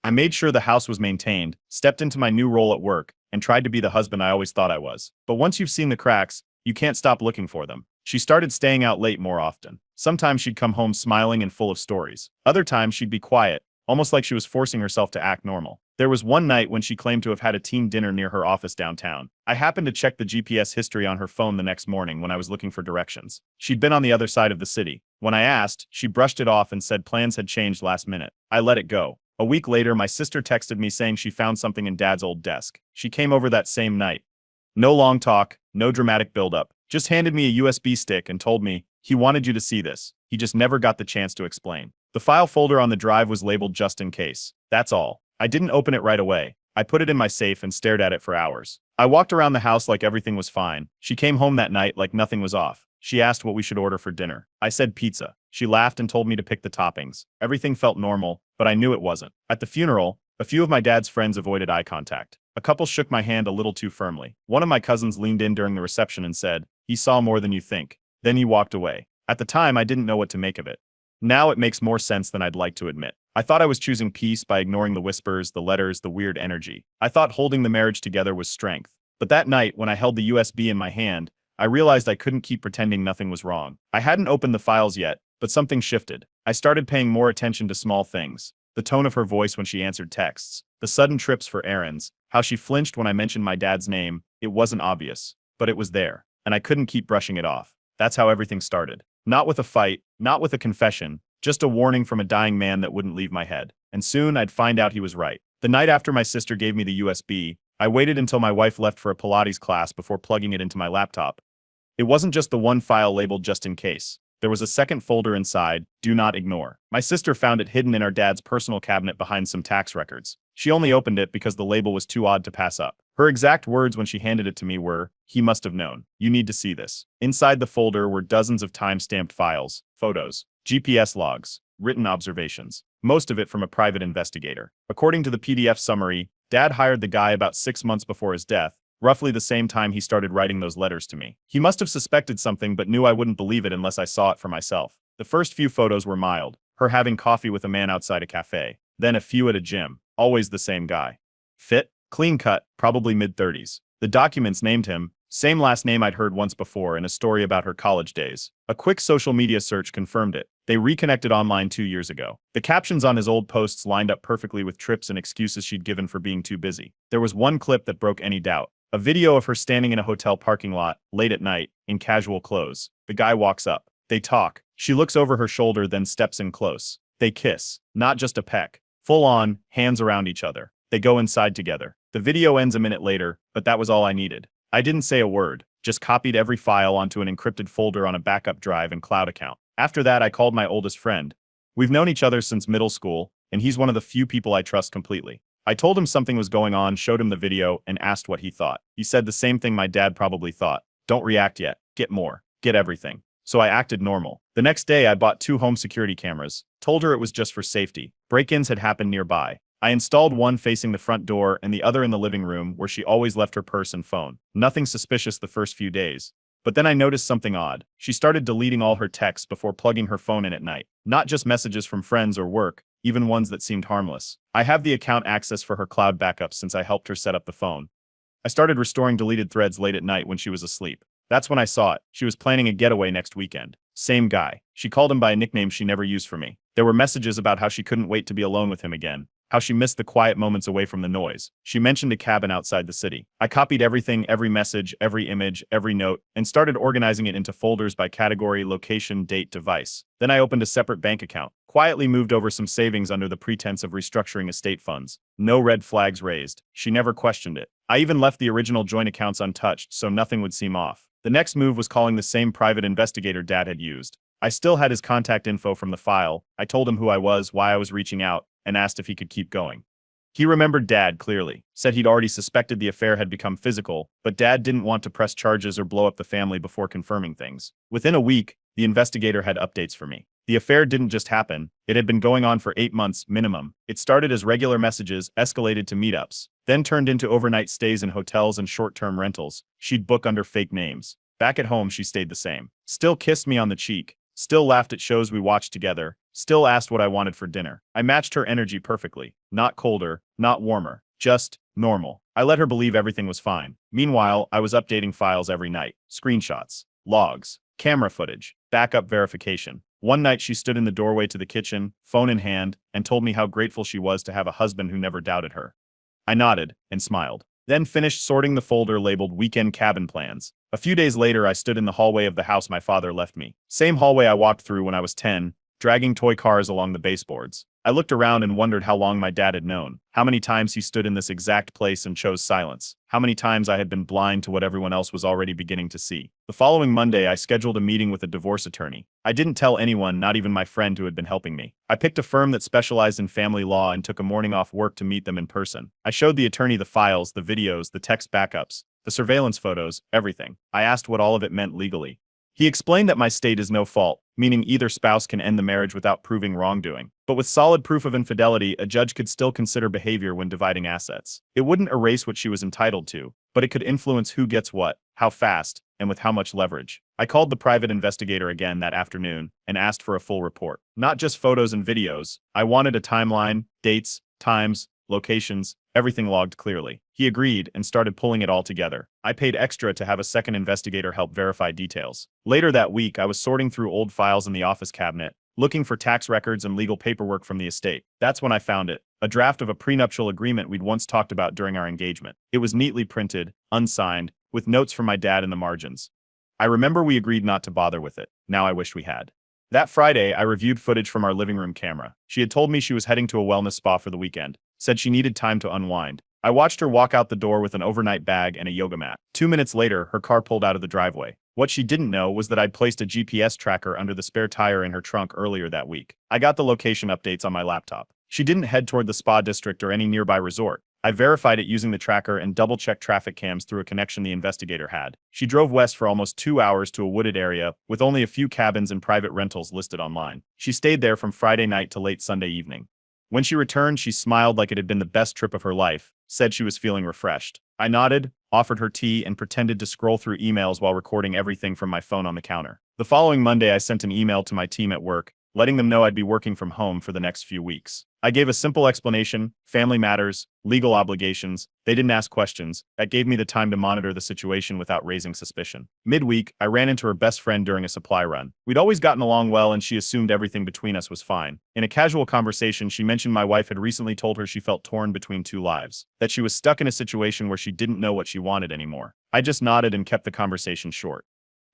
[SPEAKER 1] I made sure the house was maintained, stepped into my new role at work, and tried to be the husband I always thought I was. But once you've seen the cracks, you can't stop looking for them. She started staying out late more often. Sometimes she'd come home smiling and full of stories. Other times she'd be quiet, almost like she was forcing herself to act normal. There was one night when she claimed to have had a team dinner near her office downtown. I happened to check the GPS history on her phone the next morning when I was looking for directions. She'd been on the other side of the city. When I asked, she brushed it off and said plans had changed last minute. I let it go. A week later, my sister texted me saying she found something in Dad's old desk. She came over that same night. No long talk, no dramatic buildup. Just handed me a USB stick and told me, "He wanted you to see this. He just never got the chance to explain." The file folder on the drive was labeled just in case. That's all. I didn't open it right away. I put it in my safe and stared at it for hours. I walked around the house like everything was fine. She came home that night like nothing was off. She asked what we should order for dinner. I said pizza. She laughed and told me to pick the toppings. Everything felt normal, but I knew it wasn't. At the funeral, a few of my dad's friends avoided eye contact. A couple shook my hand a little too firmly. One of my cousins leaned in during the reception and said, "He saw more than you think." Then he walked away. At the time, I didn't know what to make of it. Now it makes more sense than I'd like to admit. I thought I was choosing peace by ignoring the whispers, the letters, the weird energy. I thought holding the marriage together was strength. But that night, when I held the USB in my hand, I realized I couldn't keep pretending nothing was wrong. I hadn't opened the files yet, but something shifted. I started paying more attention to small things. The tone of her voice when she answered texts, the sudden trips for errands, how she flinched when I mentioned my dad's name. It wasn't obvious, but it was there, and I couldn't keep brushing it off. That's how everything started. Not with a fight, Not with a confession, just a warning from a dying man that wouldn't leave my head. And soon I'd find out he was right. The night after my sister gave me the USB, I waited until my wife left for a Pilates class before plugging it into my laptop. It wasn't just the one file labeled just in case. There was a second folder inside, Do Not Ignore. My sister found it hidden in our dad's personal cabinet behind some tax records. She only opened it because the label was too odd to pass up. Her exact words when she handed it to me were, "He must have known. You need to see this." Inside the folder were dozens of time-stamped files, photos, GPS logs, written observations, most of it from a private investigator. According to the PDF summary, Dad hired the guy about 6 months before his death, roughly the same time he started writing those letters to me. He must have suspected something but knew I wouldn't believe it unless I saw it for myself. The first few photos were mild, her having coffee with a man outside a cafe, then a few at a gym, always the same guy. Fit, clean cut, probably mid-30s. The documents named him, same last name I'd heard once before in a story about her college days. A quick social media search confirmed it. They reconnected online 2 years ago. The captions on his old posts lined up perfectly with trips and excuses she'd given for being too busy. There was one clip that broke any doubt. A video of her standing in a hotel parking lot, late at night, in casual clothes. The guy walks up. They talk. She looks over her shoulder then steps in close. They kiss. Not just a peck. Full on, hands around each other. They go inside together. The video ends a minute later, but that was all I needed. I didn't say a word, just copied every file onto an encrypted folder on a backup drive and cloud account. After that, I called my oldest friend. We've known each other since middle school, and he's one of the few people I trust completely. I told him something was going on, showed him the video, and asked what he thought. He said the same thing my dad probably thought. Don't react yet. Get more. Get everything. So I acted normal. The next day, I bought 2 home security cameras. Told her it was just for safety. Break-ins had happened nearby. I installed one facing the front door and the other in the living room where she always left her purse and phone. Nothing suspicious the first few days. But then I noticed something odd. She started deleting all her texts before plugging her phone in at night. Not just messages from friends or work, even ones that seemed harmless. I have the account access for her cloud backup since I helped her set up the phone. I started restoring deleted threads late at night when she was asleep. That's when I saw it. She was planning a getaway next weekend. Same guy. She called him by a nickname she never used for me. There were messages about how she couldn't wait to be alone with him again. How she missed the quiet moments away from the noise. She mentioned a cabin outside the city. I copied everything, every message, every image, every note, and started organizing it into folders by category, location, date, device. Then I opened a separate bank account. Quietly moved over some savings under the pretense of restructuring estate funds. No red flags raised. She never questioned it. I even left the original joint accounts untouched so nothing would seem off. The next move was calling the same private investigator Dad had used. I still had his contact info from the file. I told him who I was, why I was reaching out, and asked if he could keep going. He remembered Dad clearly, said he'd already suspected the affair had become physical, but Dad didn't want to press charges or blow up the family before confirming things. Within a week, the investigator had updates for me. The affair didn't just happen, it had been going on for 8 months minimum. It started as regular messages, escalated to meetups, then turned into overnight stays in hotels and short-term rentals. She'd book under fake names. Back at home, she stayed the same. Still kissed me on the cheek, still laughed at shows we watched together, still asked what I wanted for dinner. I matched her energy perfectly. Not colder, not warmer, just normal. I let her believe everything was fine. Meanwhile, I was updating files every night. Screenshots, logs, camera footage, backup verification. One night she stood in the doorway to the kitchen, phone in hand, and told me how grateful she was to have a husband who never doubted her. I nodded and smiled. Then finished sorting the folder labeled Weekend Cabin Plans. A few days later, I stood in the hallway of the house my father left me. Same hallway I walked through when I was 10, dragging toy cars along the baseboards. I looked around and wondered how long my dad had known, how many times he stood in this exact place and chose silence, how many times I had been blind to what everyone else was already beginning to see. The following Monday, I scheduled a meeting with a divorce attorney. I didn't tell anyone, not even my friend who had been helping me. I picked a firm that specialized in family law and took a morning off work to meet them in person. I showed the attorney the files, the videos, the text backups, the surveillance photos, everything. I asked what all of it meant legally. He explained that my state is no fault, meaning either spouse can end the marriage without proving wrongdoing. But with solid proof of infidelity, a judge could still consider behavior when dividing assets. It wouldn't erase what she was entitled to, but it could influence who gets what, how fast, and with how much leverage. I called the private investigator again that afternoon and asked for a full report. Not just photos and videos. I wanted a timeline, dates, times, locations, everything logged clearly. He agreed and started pulling it all together. I paid extra to have a second investigator help verify details. Later that week, I was sorting through old files in the office cabinet, looking for tax records and legal paperwork from the estate. That's when I found it. A draft of a prenuptial agreement we'd once talked about during our engagement. It was neatly printed, unsigned, with notes from my dad in the margins. I remember we agreed not to bother with it. Now I wish we had. That Friday, I reviewed footage from our living room camera. She had told me she was heading to a wellness spa for the weekend, said she needed time to unwind. I watched her walk out the door with an overnight bag and a yoga mat. 2 minutes later, her car pulled out of the driveway. What she didn't know was that I'd placed a GPS tracker under the spare tire in her trunk earlier that week. I got the location updates on my laptop. She didn't head toward the spa district or any nearby resort. I verified it using the tracker and double-checked traffic cams through a connection the investigator had. She drove west for almost 2 hours to a wooded area with only a few cabins and private rentals listed online. She stayed there from Friday night to late Sunday evening. When she returned, she smiled like it had been the best trip of her life, said she was feeling refreshed. I nodded, offered her tea, and pretended to scroll through emails while recording everything from my phone on the counter. The following Monday, I sent an email to my team at work, letting them know I'd be working from home for the next few weeks. I gave a simple explanation: family matters, legal obligations. They didn't ask questions. That gave me the time to monitor the situation without raising suspicion. Midweek, I ran into her best friend during a supply run. We'd always gotten along well and she assumed everything between us was fine. In a casual conversation, she mentioned my wife had recently told her she felt torn between two lives, that she was stuck in a situation where she didn't know what she wanted anymore. I just nodded and kept the conversation short.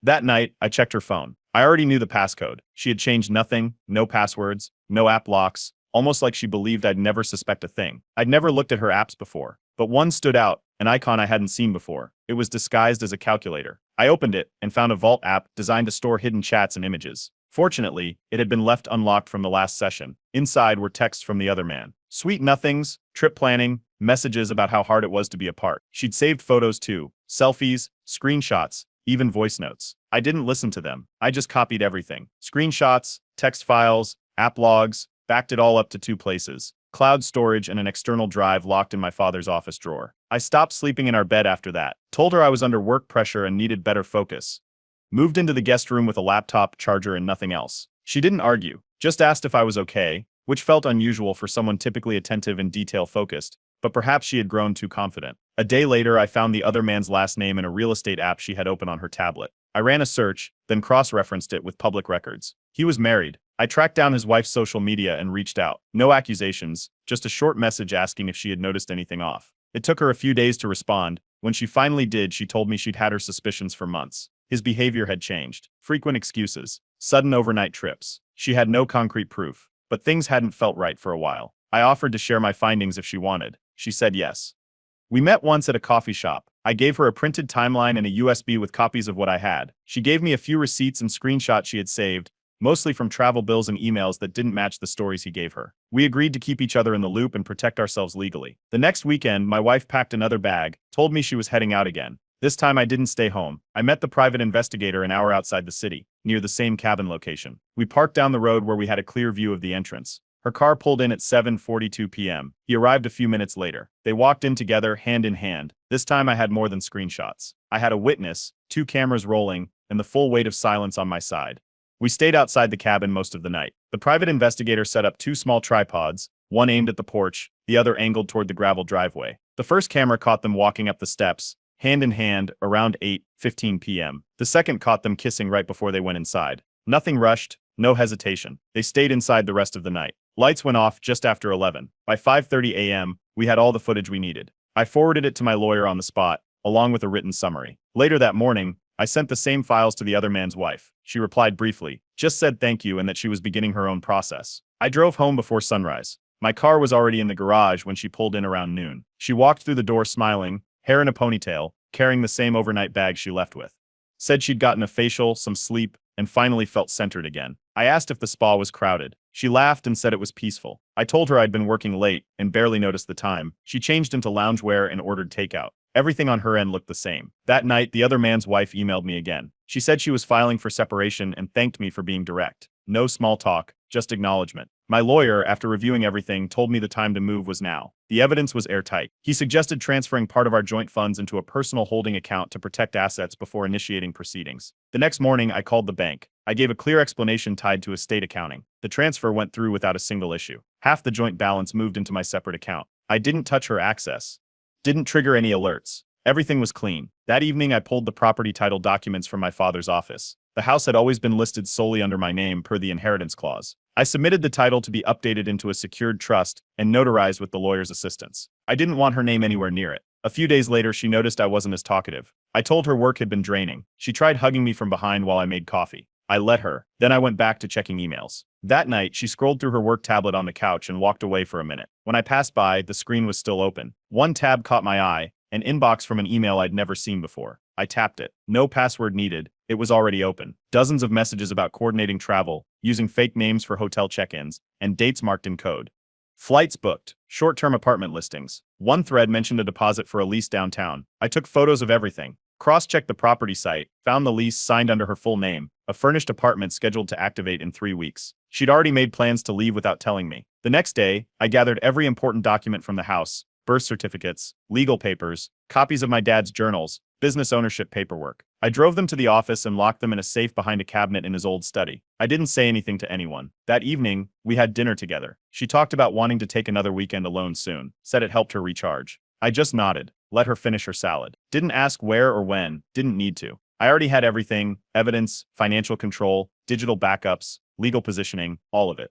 [SPEAKER 1] That night, I checked her phone. I already knew the passcode. She had changed nothing, no passwords, no app locks, almost like she believed I'd never suspect a thing. I'd never looked at her apps before, but one stood out, an icon I hadn't seen before. It was disguised as a calculator. I opened it and found a Vault app designed to store hidden chats and images. Fortunately, it had been left unlocked from the last session. Inside were texts from the other man. Sweet nothings, trip planning, messages about how hard it was to be apart. She'd saved photos too, selfies, screenshots, even voice notes. I didn't listen to them. I just copied everything. Screenshots, text files, app logs, backed it all up to 2 places: cloud storage and an external drive locked in my father's office drawer. I stopped sleeping in our bed after that, told her I was under work pressure and needed better focus. Moved into the guest room with a laptop, charger, and nothing else. She didn't argue, just asked if I was okay, which felt unusual for someone typically attentive and detail-focused, but perhaps she had grown too confident. A day later, I found the other man's last name in a real estate app she had open on her tablet. I ran a search, then cross-referenced it with public records. He was married. I tracked down his wife's social media and reached out. No accusations, just a short message asking if she had noticed anything off. It took her a few days to respond. When she finally did, she told me she'd had her suspicions for months. His behavior had changed. Frequent excuses, sudden overnight trips. She had no concrete proof, but things hadn't felt right for a while. I offered to share my findings if she wanted. She said yes. We met once at a coffee shop. I gave her a printed timeline and a USB with copies of what I had. She gave me a few receipts and screenshots she had saved, mostly from travel bills and emails that didn't match the stories he gave her. We agreed to keep each other in the loop and protect ourselves legally. The next weekend, my wife packed another bag, told me she was heading out again. This time I didn't stay home. I met the private investigator an hour outside the city, near the same cabin location. We parked down the road where we had a clear view of the entrance. Her car pulled in at 7:42 p.m. He arrived a few minutes later. They walked in together, hand in hand. This time I had more than screenshots. I had a witness, 2 cameras rolling, and the full weight of silence on my side. We stayed outside the cabin most of the night. The private investigator set up 2 small tripods, one aimed at the porch, the other angled toward the gravel driveway. The first camera caught them walking up the steps, hand in hand, around 8:15 p.m. The second caught them kissing right before they went inside. Nothing rushed, no hesitation. They stayed inside the rest of the night. Lights went off just after 11. By 5:30 a.m., we had all the footage we needed. I forwarded it to my lawyer on the spot, along with a written summary. Later that morning, I sent the same files to the other man's wife. She replied briefly, just said thank you and that she was beginning her own process. I drove home before sunrise. My car was already in the garage when she pulled in around noon. She walked through the door smiling, hair in a ponytail, carrying the same overnight bag she left with. Said she'd gotten a facial, some sleep, and finally felt centered again. I asked if the spa was crowded. She laughed and said it was peaceful. I told her I'd been working late and barely noticed the time. She changed into loungewear and ordered takeout. Everything on her end looked the same. That night, the other man's wife emailed me again. She said she was filing for separation and thanked me for being direct. No small talk, just acknowledgement. My lawyer, after reviewing everything, told me the time to move was now. The evidence was airtight. He suggested transferring part of our joint funds into a personal holding account to protect assets before initiating proceedings. The next morning, I called the bank. I gave a clear explanation tied to estate accounting. The transfer went through without a single issue. Half the joint balance moved into my separate account. I didn't touch her access. Didn't trigger any alerts. Everything was clean. That evening, I pulled the property title documents from my father's office. The house had always been listed solely under my name per the inheritance clause. I submitted the title to be updated into a secured trust and notarized with the lawyer's assistance. I didn't want her name anywhere near it. A few days later, she noticed I wasn't as talkative. I told her work had been draining. She tried hugging me from behind while I made coffee. I let her. Then I went back to checking emails. That night, she scrolled through her work tablet on the couch and walked away for a minute. When I passed by, the screen was still open. One tab caught my eye, an inbox from an email I'd never seen before. I tapped it. No password needed. It was already open. Dozens of messages about coordinating travel, using fake names for hotel check-ins, and dates marked in code. Flights booked. Short-term apartment listings. One thread mentioned a deposit for a lease downtown. I took photos of everything. Cross-checked the property site, found the lease signed under her full name, a furnished apartment scheduled to activate in 3 weeks. She'd already made plans to leave without telling me. The next day, I gathered every important document from the house: birth certificates, legal papers, copies of my dad's journals, business ownership paperwork. I drove them to the office and locked them in a safe behind a cabinet in his old study. I didn't say anything to anyone. That evening, we had dinner together. She talked about wanting to take another weekend alone soon, said it helped her recharge. I just nodded, let her finish her salad. Didn't ask where or when, didn't need to. I already had everything: evidence, financial control, digital backups, legal positioning, all of it.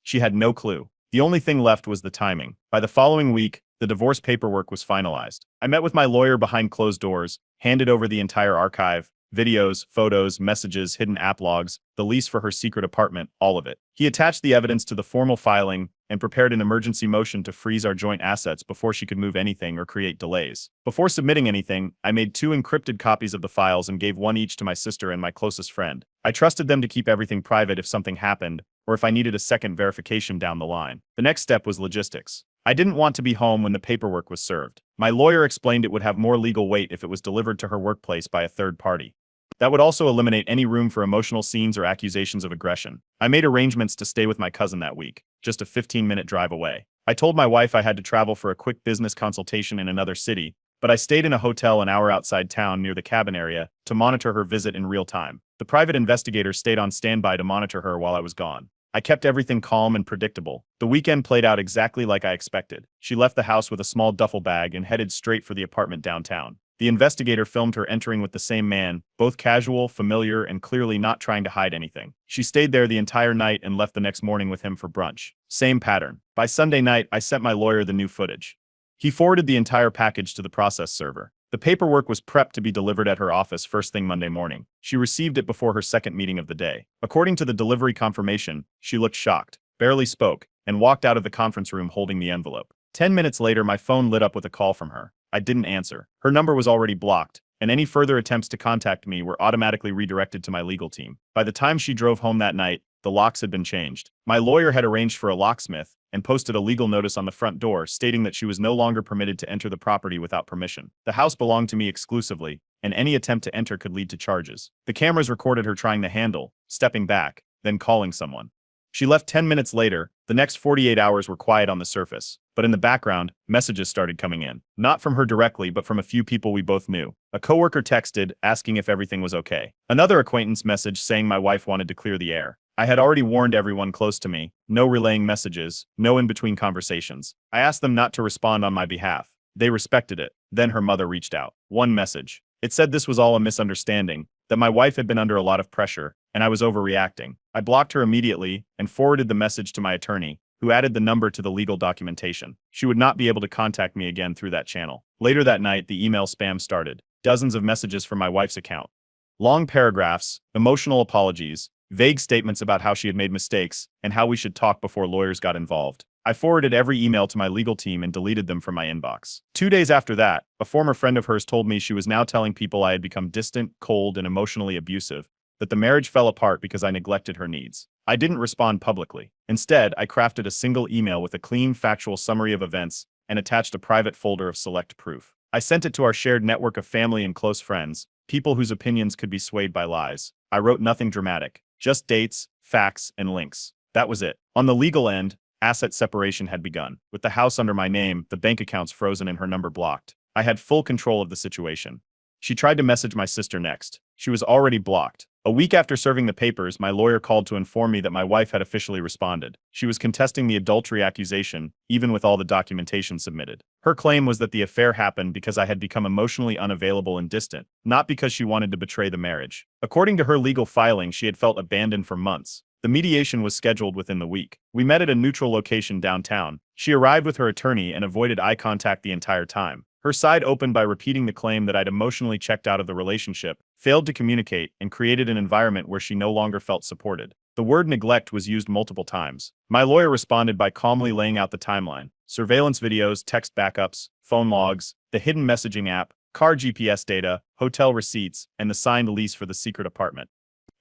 [SPEAKER 1] She had no clue. The only thing left was the timing. By the following week, the divorce paperwork was finalized. I met with my lawyer behind closed doors, handed over the entire archive: videos, photos, messages, hidden app logs, the lease for her secret apartment, all of it. He attached the evidence to the formal filing and prepared an emergency motion to freeze our joint assets before she could move anything or create delays. Before submitting anything, I made 2 encrypted copies of the files and gave one each to my sister and my closest friend. I trusted them to keep everything private if something happened, or if I needed a second verification down the line. The next step was logistics. I didn't want to be home when the paperwork was served. My lawyer explained it would have more legal weight if it was delivered to her workplace by a third party. That would also eliminate any room for emotional scenes or accusations of aggression. I made arrangements to stay with my cousin that week, just a 15-minute drive away. I told my wife I had to travel for a quick business consultation in another city, but I stayed in a hotel an hour outside town near the cabin area to monitor her visit in real time. The private investigator stayed on standby to monitor her while I was gone. I kept everything calm and predictable. The weekend played out exactly like I expected. She left the house with a small duffel bag and headed straight for the apartment downtown. The investigator filmed her entering with the same man, both casual, familiar, and clearly not trying to hide anything. She stayed there the entire night and left the next morning with him for brunch. Same pattern. By Sunday night, I sent my lawyer the new footage. He forwarded the entire package to the process server. The paperwork was prepped to be delivered at her office first thing Monday morning. She received it before her second meeting of the day. According to the delivery confirmation, she looked shocked, barely spoke, and walked out of the conference room holding the envelope. 10 minutes later, my phone lit up with a call from her. I didn't answer. Her number was already blocked, and any further attempts to contact me were automatically redirected to my legal team. By the time she drove home that night, the locks had been changed. My lawyer had arranged for a locksmith and posted a legal notice on the front door stating that she was no longer permitted to enter the property without permission. The house belonged to me exclusively, and any attempt to enter could lead to charges. The cameras recorded her trying the handle, stepping back, then calling someone. She left 10 minutes later. The next 48 hours were quiet on the surface, but in the background, messages started coming in. Not from her directly, but from a few people we both knew. A coworker texted, asking if everything was okay. Another acquaintance messaged saying my wife wanted to clear the air. I had already warned everyone close to me: no relaying messages, no in-between conversations. I asked them not to respond on my behalf. They respected it. Then her mother reached out. One message. It said this was all a misunderstanding, that my wife had been under a lot of pressure, and I was overreacting. I blocked her immediately and forwarded the message to my attorney, who added the number to the legal documentation. She would not be able to contact me again through that channel. Later that night, the email spam started. Dozens of messages from my wife's account. Long paragraphs, emotional apologies, vague statements about how she had made mistakes, and how we should talk before lawyers got involved. I forwarded every email to my legal team and deleted them from my inbox. 2 days after that, a former friend of hers told me she was now telling people I had become distant, cold, and emotionally abusive, that the marriage fell apart because I neglected her needs. I didn't respond publicly. Instead, I crafted a single email with a clean, factual summary of events and attached a private folder of select proof. I sent it to our shared network of family and close friends, people whose opinions could be swayed by lies. I wrote nothing dramatic, just dates, facts, and links. That was it. On the legal end, asset separation had begun. With the house under my name, the bank accounts frozen, and her number blocked. I had full control of the situation. She tried to message my sister next. She was already blocked. A week after serving the papers, my lawyer called to inform me that my wife had officially responded. She was contesting the adultery accusation, even with all the documentation submitted. Her claim was that the affair happened because I had become emotionally unavailable and distant, not because she wanted to betray the marriage. According to her legal filing, she had felt abandoned for months. The mediation was scheduled within the week. We met at a neutral location downtown. She arrived with her attorney and avoided eye contact the entire time. Her side opened by repeating the claim that I'd emotionally checked out of the relationship, failed to communicate, and created an environment where she no longer felt supported. The word neglect was used multiple times. My lawyer responded by calmly laying out the timeline: surveillance videos, text backups, phone logs, the hidden messaging app, car GPS data, hotel receipts, and the signed lease for the secret apartment.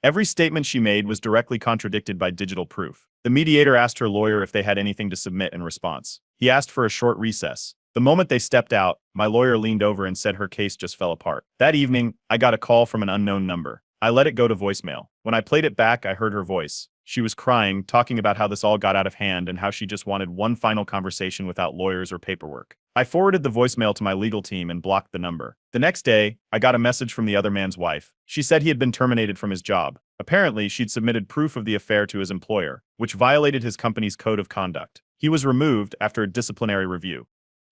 [SPEAKER 1] Every statement she made was directly contradicted by digital proof. The mediator asked her lawyer if they had anything to submit in response. He asked for a short recess. The moment they stepped out, my lawyer leaned over and said her case just fell apart. That evening, I got a call from an unknown number. I let it go to voicemail. When I played it back, I heard her voice. She was crying, talking about how this all got out of hand and how she just wanted one final conversation without lawyers or paperwork. I forwarded the voicemail to my legal team and blocked the number. The next day, I got a message from the other man's wife. She said he had been terminated from his job. Apparently, she'd submitted proof of the affair to his employer, which violated his company's code of conduct. He was removed after a disciplinary review.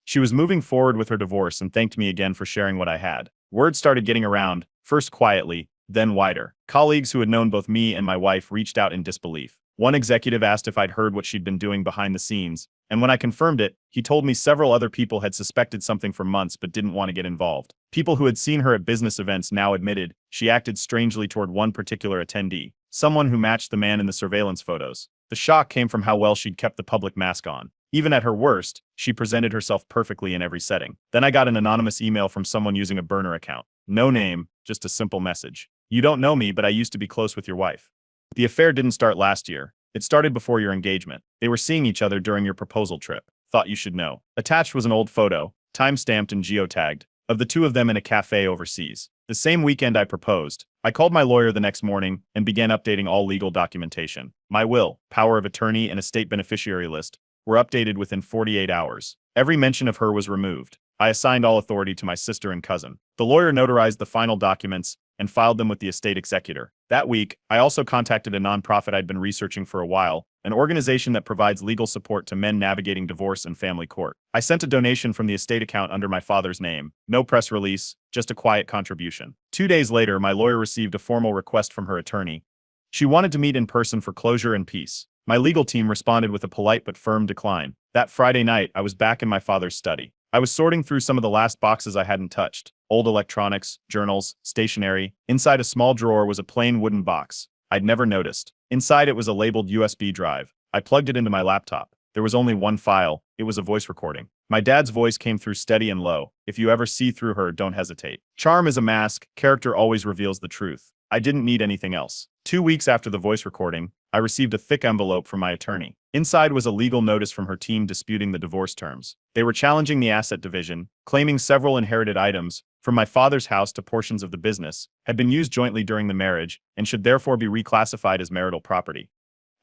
[SPEAKER 1] She was moving forward with her divorce and thanked me again for sharing what I had. Word started getting around, first quietly, then wider. Colleagues who had known both me and my wife reached out in disbelief. One executive asked if I'd heard what she'd been doing behind the scenes, and when I confirmed it, he told me several other people had suspected something for months but didn't want to get involved. People who had seen her at business events now admitted she acted strangely toward one particular attendee, someone who matched the man in the surveillance photos. The shock came from how well she'd kept the public mask on. Even at her worst, she presented herself perfectly in every setting. Then I got an anonymous email from someone using a burner account. No name, just a simple message. You don't know me, but I used to be close with your wife. The affair didn't start last year. It started before your engagement. They were seeing each other during your proposal trip. Thought you should know. Attached was an old photo, time-stamped and geotagged, of the two of them in a cafe overseas. The same weekend I proposed, I called my lawyer the next morning and began updating all legal documentation. My will, power of attorney, and estate beneficiary list were updated within 48 hours. Every mention of her was removed. I assigned all authority to my sister and cousin. The lawyer notarized the final documents and filed them with the estate executor. That week, I also contacted a nonprofit I'd been researching for a while, an organization that provides legal support to men navigating divorce and family court. I sent a donation from the estate account under my father's name. No press release, just a quiet contribution. 2 days later, my lawyer received a formal request from her attorney. She wanted to meet in person for closure and peace. My legal team responded with a polite but firm decline. That Friday night, I was back in my father's study. I was sorting through some of the last boxes I hadn't touched. Old electronics, journals, stationery. Inside a small drawer was a plain wooden box. I'd never noticed. Inside it was a labeled USB drive. I plugged it into my laptop. There was only one file. It was a voice recording. My dad's voice came through steady and low. If you ever see through her, don't hesitate. Charm is a mask. Character always reveals the truth. I didn't need anything else. 2 weeks after the voice recording, I received a thick envelope from my attorney. Inside was a legal notice from her team disputing the divorce terms. They were challenging the asset division, claiming several inherited items, from my father's house to portions of the business, had been used jointly during the marriage and should therefore be reclassified as marital property.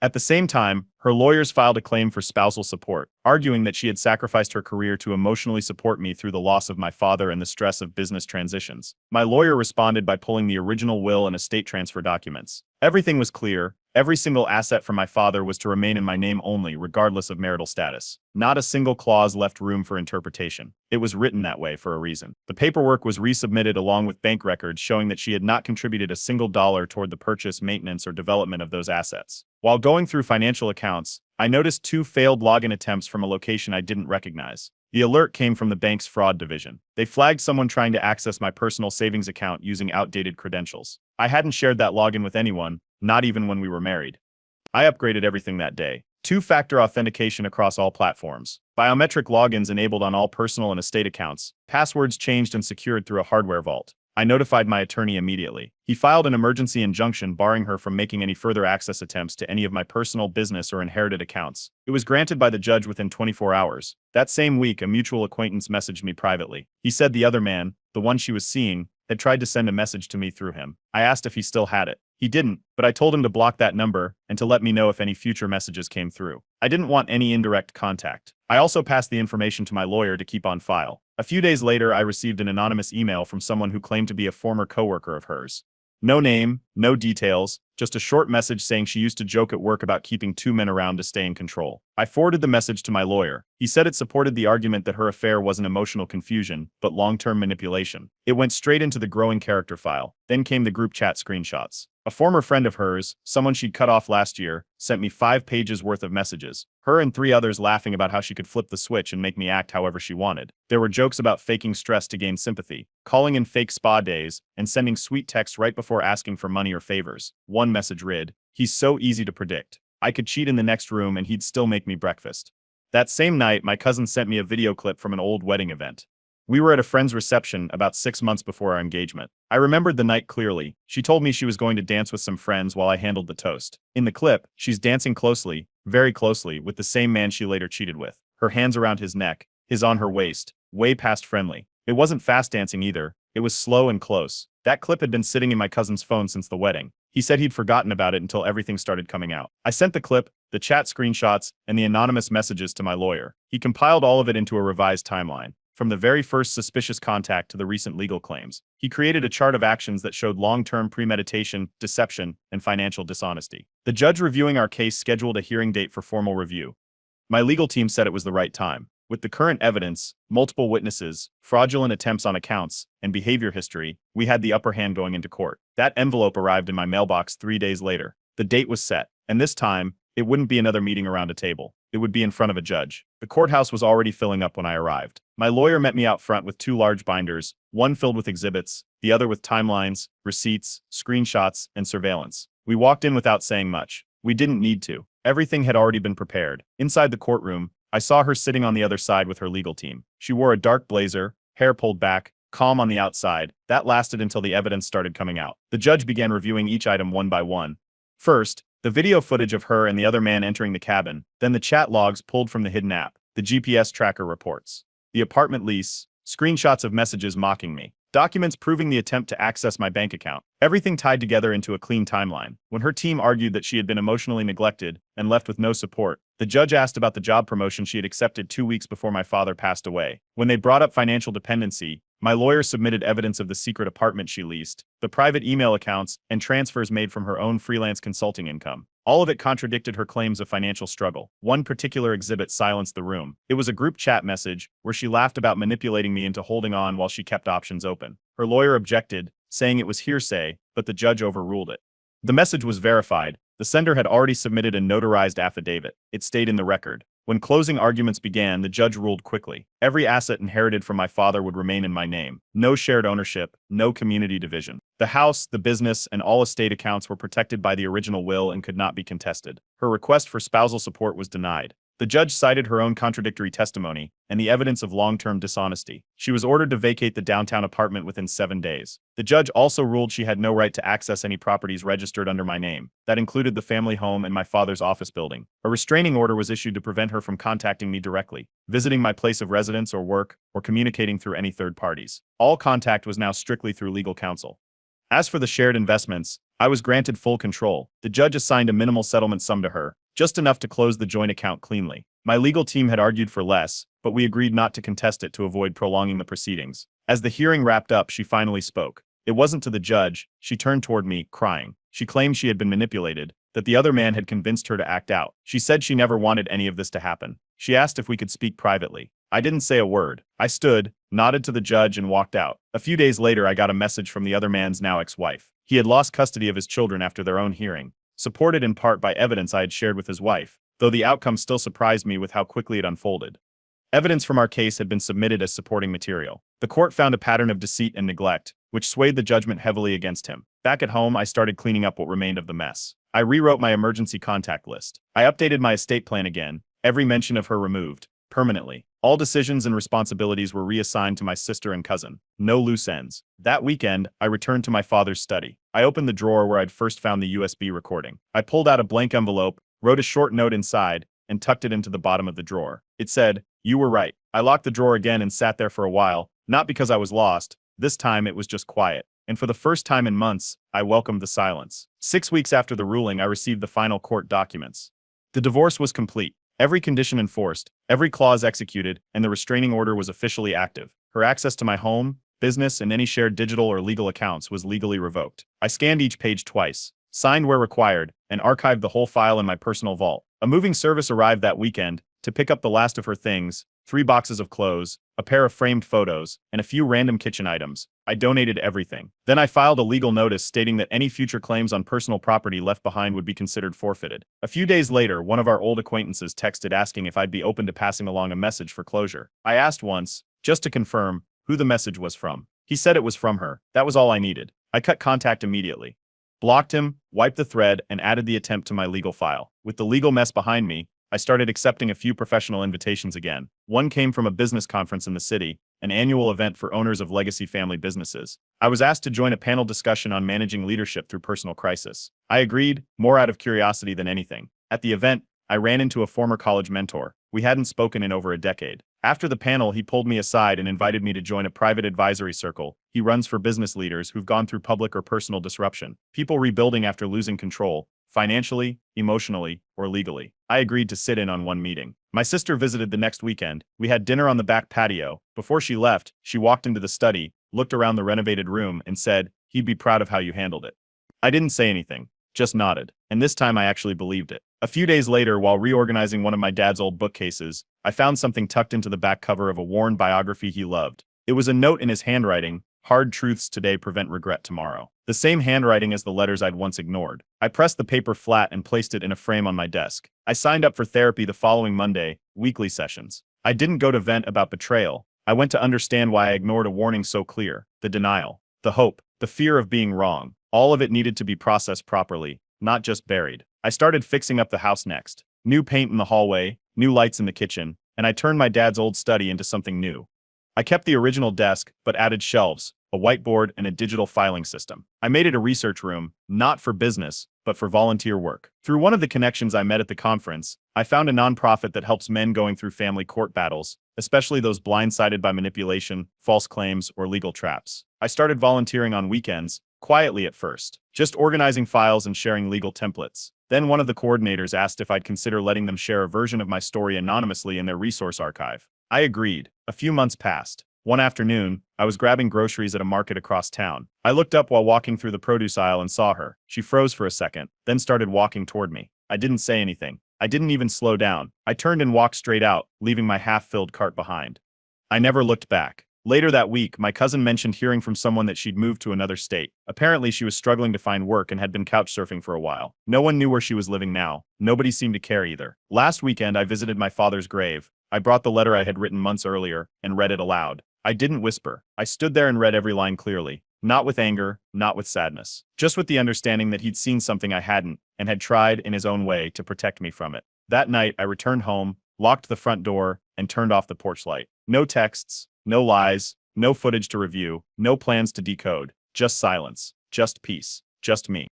[SPEAKER 1] At the same time, her lawyers filed a claim for spousal support, arguing that she had sacrificed her career to emotionally support me through the loss of my father and the stress of business transitions. My lawyer responded by pulling the original will and estate transfer documents. Everything was clear. Every single asset from my father was to remain in my name only, regardless of marital status. Not a single clause left room for interpretation. It was written that way for a reason. The paperwork was resubmitted along with bank records showing that she had not contributed a single dollar toward the purchase, maintenance, or development of those assets. While going through financial accounts, I noticed 2 failed login attempts from a location I didn't recognize. The alert came from the bank's fraud division. They flagged someone trying to access my personal savings account using outdated credentials. I hadn't shared that login with anyone, not even when we were married. I upgraded everything that day. 2-factor authentication across all platforms. Biometric logins enabled on all personal and estate accounts. Passwords changed and secured through a hardware vault. I notified my attorney immediately. He filed an emergency injunction barring her from making any further access attempts to any of my personal, business, or inherited accounts. It was granted by the judge within 24 hours. That same week, a mutual acquaintance messaged me privately. He said the other man, the one she was seeing, had tried to send a message to me through him. I asked if he still had it. He didn't, but I told him to block that number and to let me know if any future messages came through. I didn't want any indirect contact. I also passed the information to my lawyer to keep on file. A few days later, I received an anonymous email from someone who claimed to be a former coworker of hers. No name, no details, just a short message saying she used to joke at work about keeping two men around to stay in control. I forwarded the message to my lawyer. He said it supported the argument that her affair wasn't emotional confusion, but long-term manipulation. It went straight into the growing character file. Then came the group chat screenshots. A former friend of hers, someone she'd cut off last year, sent me 5 pages worth of messages. Her and 3 others laughing about how she could flip the switch and make me act however she wanted. There were jokes about faking stress to gain sympathy, calling in fake spa days, and sending sweet texts right before asking for money or favors. One message read, "He's so easy to predict. I could cheat in the next room and he'd still make me breakfast." That same night, my cousin sent me a video clip from an old wedding event. We were at a friend's reception about 6 months before our engagement. I remembered the night clearly. She told me she was going to dance with some friends while I handled the toast. In the clip, she's dancing closely, very closely, with the same man she later cheated with. Her hands around his neck, his on her waist, way past friendly. It wasn't fast dancing either. It was slow and close. That clip had been sitting in my cousin's phone since the wedding. He said he'd forgotten about it until everything started coming out. I sent the clip, the chat screenshots, and the anonymous messages to my lawyer. He compiled all of it into a revised timeline. From the very first suspicious contact to the recent legal claims, he created a chart of actions that showed long-term premeditation, deception, and financial dishonesty. The judge reviewing our case scheduled a hearing date for formal review. My legal team said it was the right time. With the current evidence, multiple witnesses, fraudulent attempts on accounts, and behavior history, we had the upper hand going into court. That envelope arrived in my mailbox 3 days later. The date was set, and this time, it wouldn't be another meeting around a table. It would be in front of a judge. The courthouse was already filling up when I arrived. My lawyer met me out front with 2 large binders, one filled with exhibits, the other with timelines, receipts, screenshots, and surveillance. We walked in without saying much. We didn't need to. Everything had already been prepared. Inside the courtroom, I saw her sitting on the other side with her legal team. She wore a dark blazer, hair pulled back, calm on the outside. That lasted until the evidence started coming out. The judge began reviewing each item one by one. First, the video footage of her and the other man entering the cabin, then the chat logs pulled from the hidden app, the GPS tracker reports, the apartment lease, screenshots of messages mocking me, documents proving the attempt to access my bank account, everything tied together into a clean timeline. When her team argued that she had been emotionally neglected and left with no support, the judge asked about the job promotion she had accepted 2 weeks before my father passed away. When they brought up financial dependency, my lawyer submitted evidence of the secret apartment she leased, the private email accounts, and transfers made from her own freelance consulting income. All of it contradicted her claims of financial struggle. One particular exhibit silenced the room. It was a group chat message where she laughed about manipulating me into holding on while she kept options open. Her lawyer objected, saying it was hearsay, but the judge overruled it. The message was verified. The sender had already submitted a notarized affidavit. It stayed in the record. When closing arguments began, the judge ruled quickly. Every asset inherited from my father would remain in my name. No shared ownership, no community division. The house, the business, and all estate accounts were protected by the original will and could not be contested. Her request for spousal support was denied. The judge cited her own contradictory testimony and the evidence of long-term dishonesty. She was ordered to vacate the downtown apartment within 7 days. The judge also ruled she had no right to access any properties registered under my name. That included the family home and my father's office building. A restraining order was issued to prevent her from contacting me directly, visiting my place of residence or work, or communicating through any third parties. All contact was now strictly through legal counsel. As for the shared investments, I was granted full control. The judge assigned a minimal settlement sum to her, just enough to close the joint account cleanly. My legal team had argued for less, but we agreed not to contest it to avoid prolonging the proceedings. As the hearing wrapped up, she finally spoke. It wasn't to the judge. She turned toward me, crying. She claimed she had been manipulated, that the other man had convinced her to act out. She said she never wanted any of this to happen. She asked if we could speak privately. I didn't say a word. I stood, nodded to the judge, and walked out. A few days later, I got a message from the other man's now ex-wife. He had lost custody of his children after their own hearing, supported in part by evidence I had shared with his wife, though the outcome still surprised me with how quickly it unfolded. Evidence from our case had been submitted as supporting material. The court found a pattern of deceit and neglect, which swayed the judgment heavily against him. Back at home, I started cleaning up what remained of the mess. I rewrote my emergency contact list. I updated my estate plan again, every mention of her removed, permanently. All decisions and responsibilities were reassigned to my sister and cousin. No loose ends. That weekend, I returned to my father's study. I opened the drawer where I'd first found the USB recording. I pulled out a blank envelope, wrote a short note inside, and tucked it into the bottom of the drawer. It said, "You were right." I locked the drawer again and sat there for a while, not because I was lost. This time it was just quiet. And for the first time in months, I welcomed the silence. 6 weeks after the ruling, I received the final court documents. The divorce was complete. Every condition enforced, every clause executed, and the restraining order was officially active. Her access to my home, business, and any shared digital or legal accounts was legally revoked. I scanned each page twice, signed where required, and archived the whole file in my personal vault. A moving service arrived that weekend to pick up the last of her things, 3 boxes of clothes, a pair of framed photos, and a few random kitchen items. I donated everything. Then I filed a legal notice stating that any future claims on personal property left behind would be considered forfeited. A few days later, one of our old acquaintances texted asking if I'd be open to passing along a message for closure. I asked once, just to confirm, who the message was from. He said it was from her. That was all I needed. I cut contact immediately, blocked him, wiped the thread, and added the attempt to my legal file. With the legal mess behind me, I started accepting a few professional invitations again. One came from a business conference in the city, an annual event for owners of legacy family businesses. I was asked to join a panel discussion on managing leadership through personal crisis. I agreed, more out of curiosity than anything. At the event, I ran into a former college mentor. We hadn't spoken in over a decade. After the panel, he pulled me aside and invited me to join a private advisory circle he runs for business leaders who've gone through public or personal disruption, people rebuilding after losing control, financially, emotionally, or legally. I agreed to sit in on one meeting. My sister visited the next weekend. We had dinner on the back patio. Before she left, she walked into the study, looked around the renovated room, and said, "He'd be proud of how you handled it." I didn't say anything, just nodded. And this time I actually believed it. A few days later, while reorganizing one of my dad's old bookcases, I found something tucked into the back cover of a worn biography he loved. It was a note in his handwriting: "Hard truths today prevent regret tomorrow." The same handwriting as the letters I'd once ignored. I pressed the paper flat and placed it in a frame on my desk. I signed up for therapy the following Monday, weekly sessions. I didn't go to vent about betrayal. I went to understand why I ignored a warning so clear: the denial, the hope, the fear of being wrong. All of it needed to be processed properly, not just buried. I started fixing up the house next. New paint in the hallway, new lights in the kitchen, and I turned my dad's old study into something new. I kept the original desk, but added shelves, a whiteboard, and a digital filing system. I made it a research room, not for business, but for volunteer work. Through one of the connections I met at the conference, I found a nonprofit that helps men going through family court battles, especially those blindsided by manipulation, false claims, or legal traps. I started volunteering on weekends, quietly at first, just organizing files and sharing legal templates. Then one of the coordinators asked if I'd consider letting them share a version of my story anonymously in their resource archive. I agreed. A few months passed. One afternoon, I was grabbing groceries at a market across town. I looked up while walking through the produce aisle and saw her. She froze for a second, then started walking toward me. I didn't say anything. I didn't even slow down. I turned and walked straight out, leaving my half-filled cart behind. I never looked back. Later that week, my cousin mentioned hearing from someone that she'd moved to another state. Apparently, she was struggling to find work and had been couch surfing for a while. No one knew where she was living now. Nobody seemed to care either. Last weekend, I visited my father's grave. I brought the letter I had written months earlier and read it aloud. I didn't whisper. I stood there and read every line clearly. Not with anger, not with sadness. Just with the understanding that he'd seen something I hadn't, and had tried, in his own way, to protect me from it. That night, I returned home, locked the front door, and turned off the porch light. No texts, no lies, no footage to review, no plans to decode. Just silence. Just peace. Just me.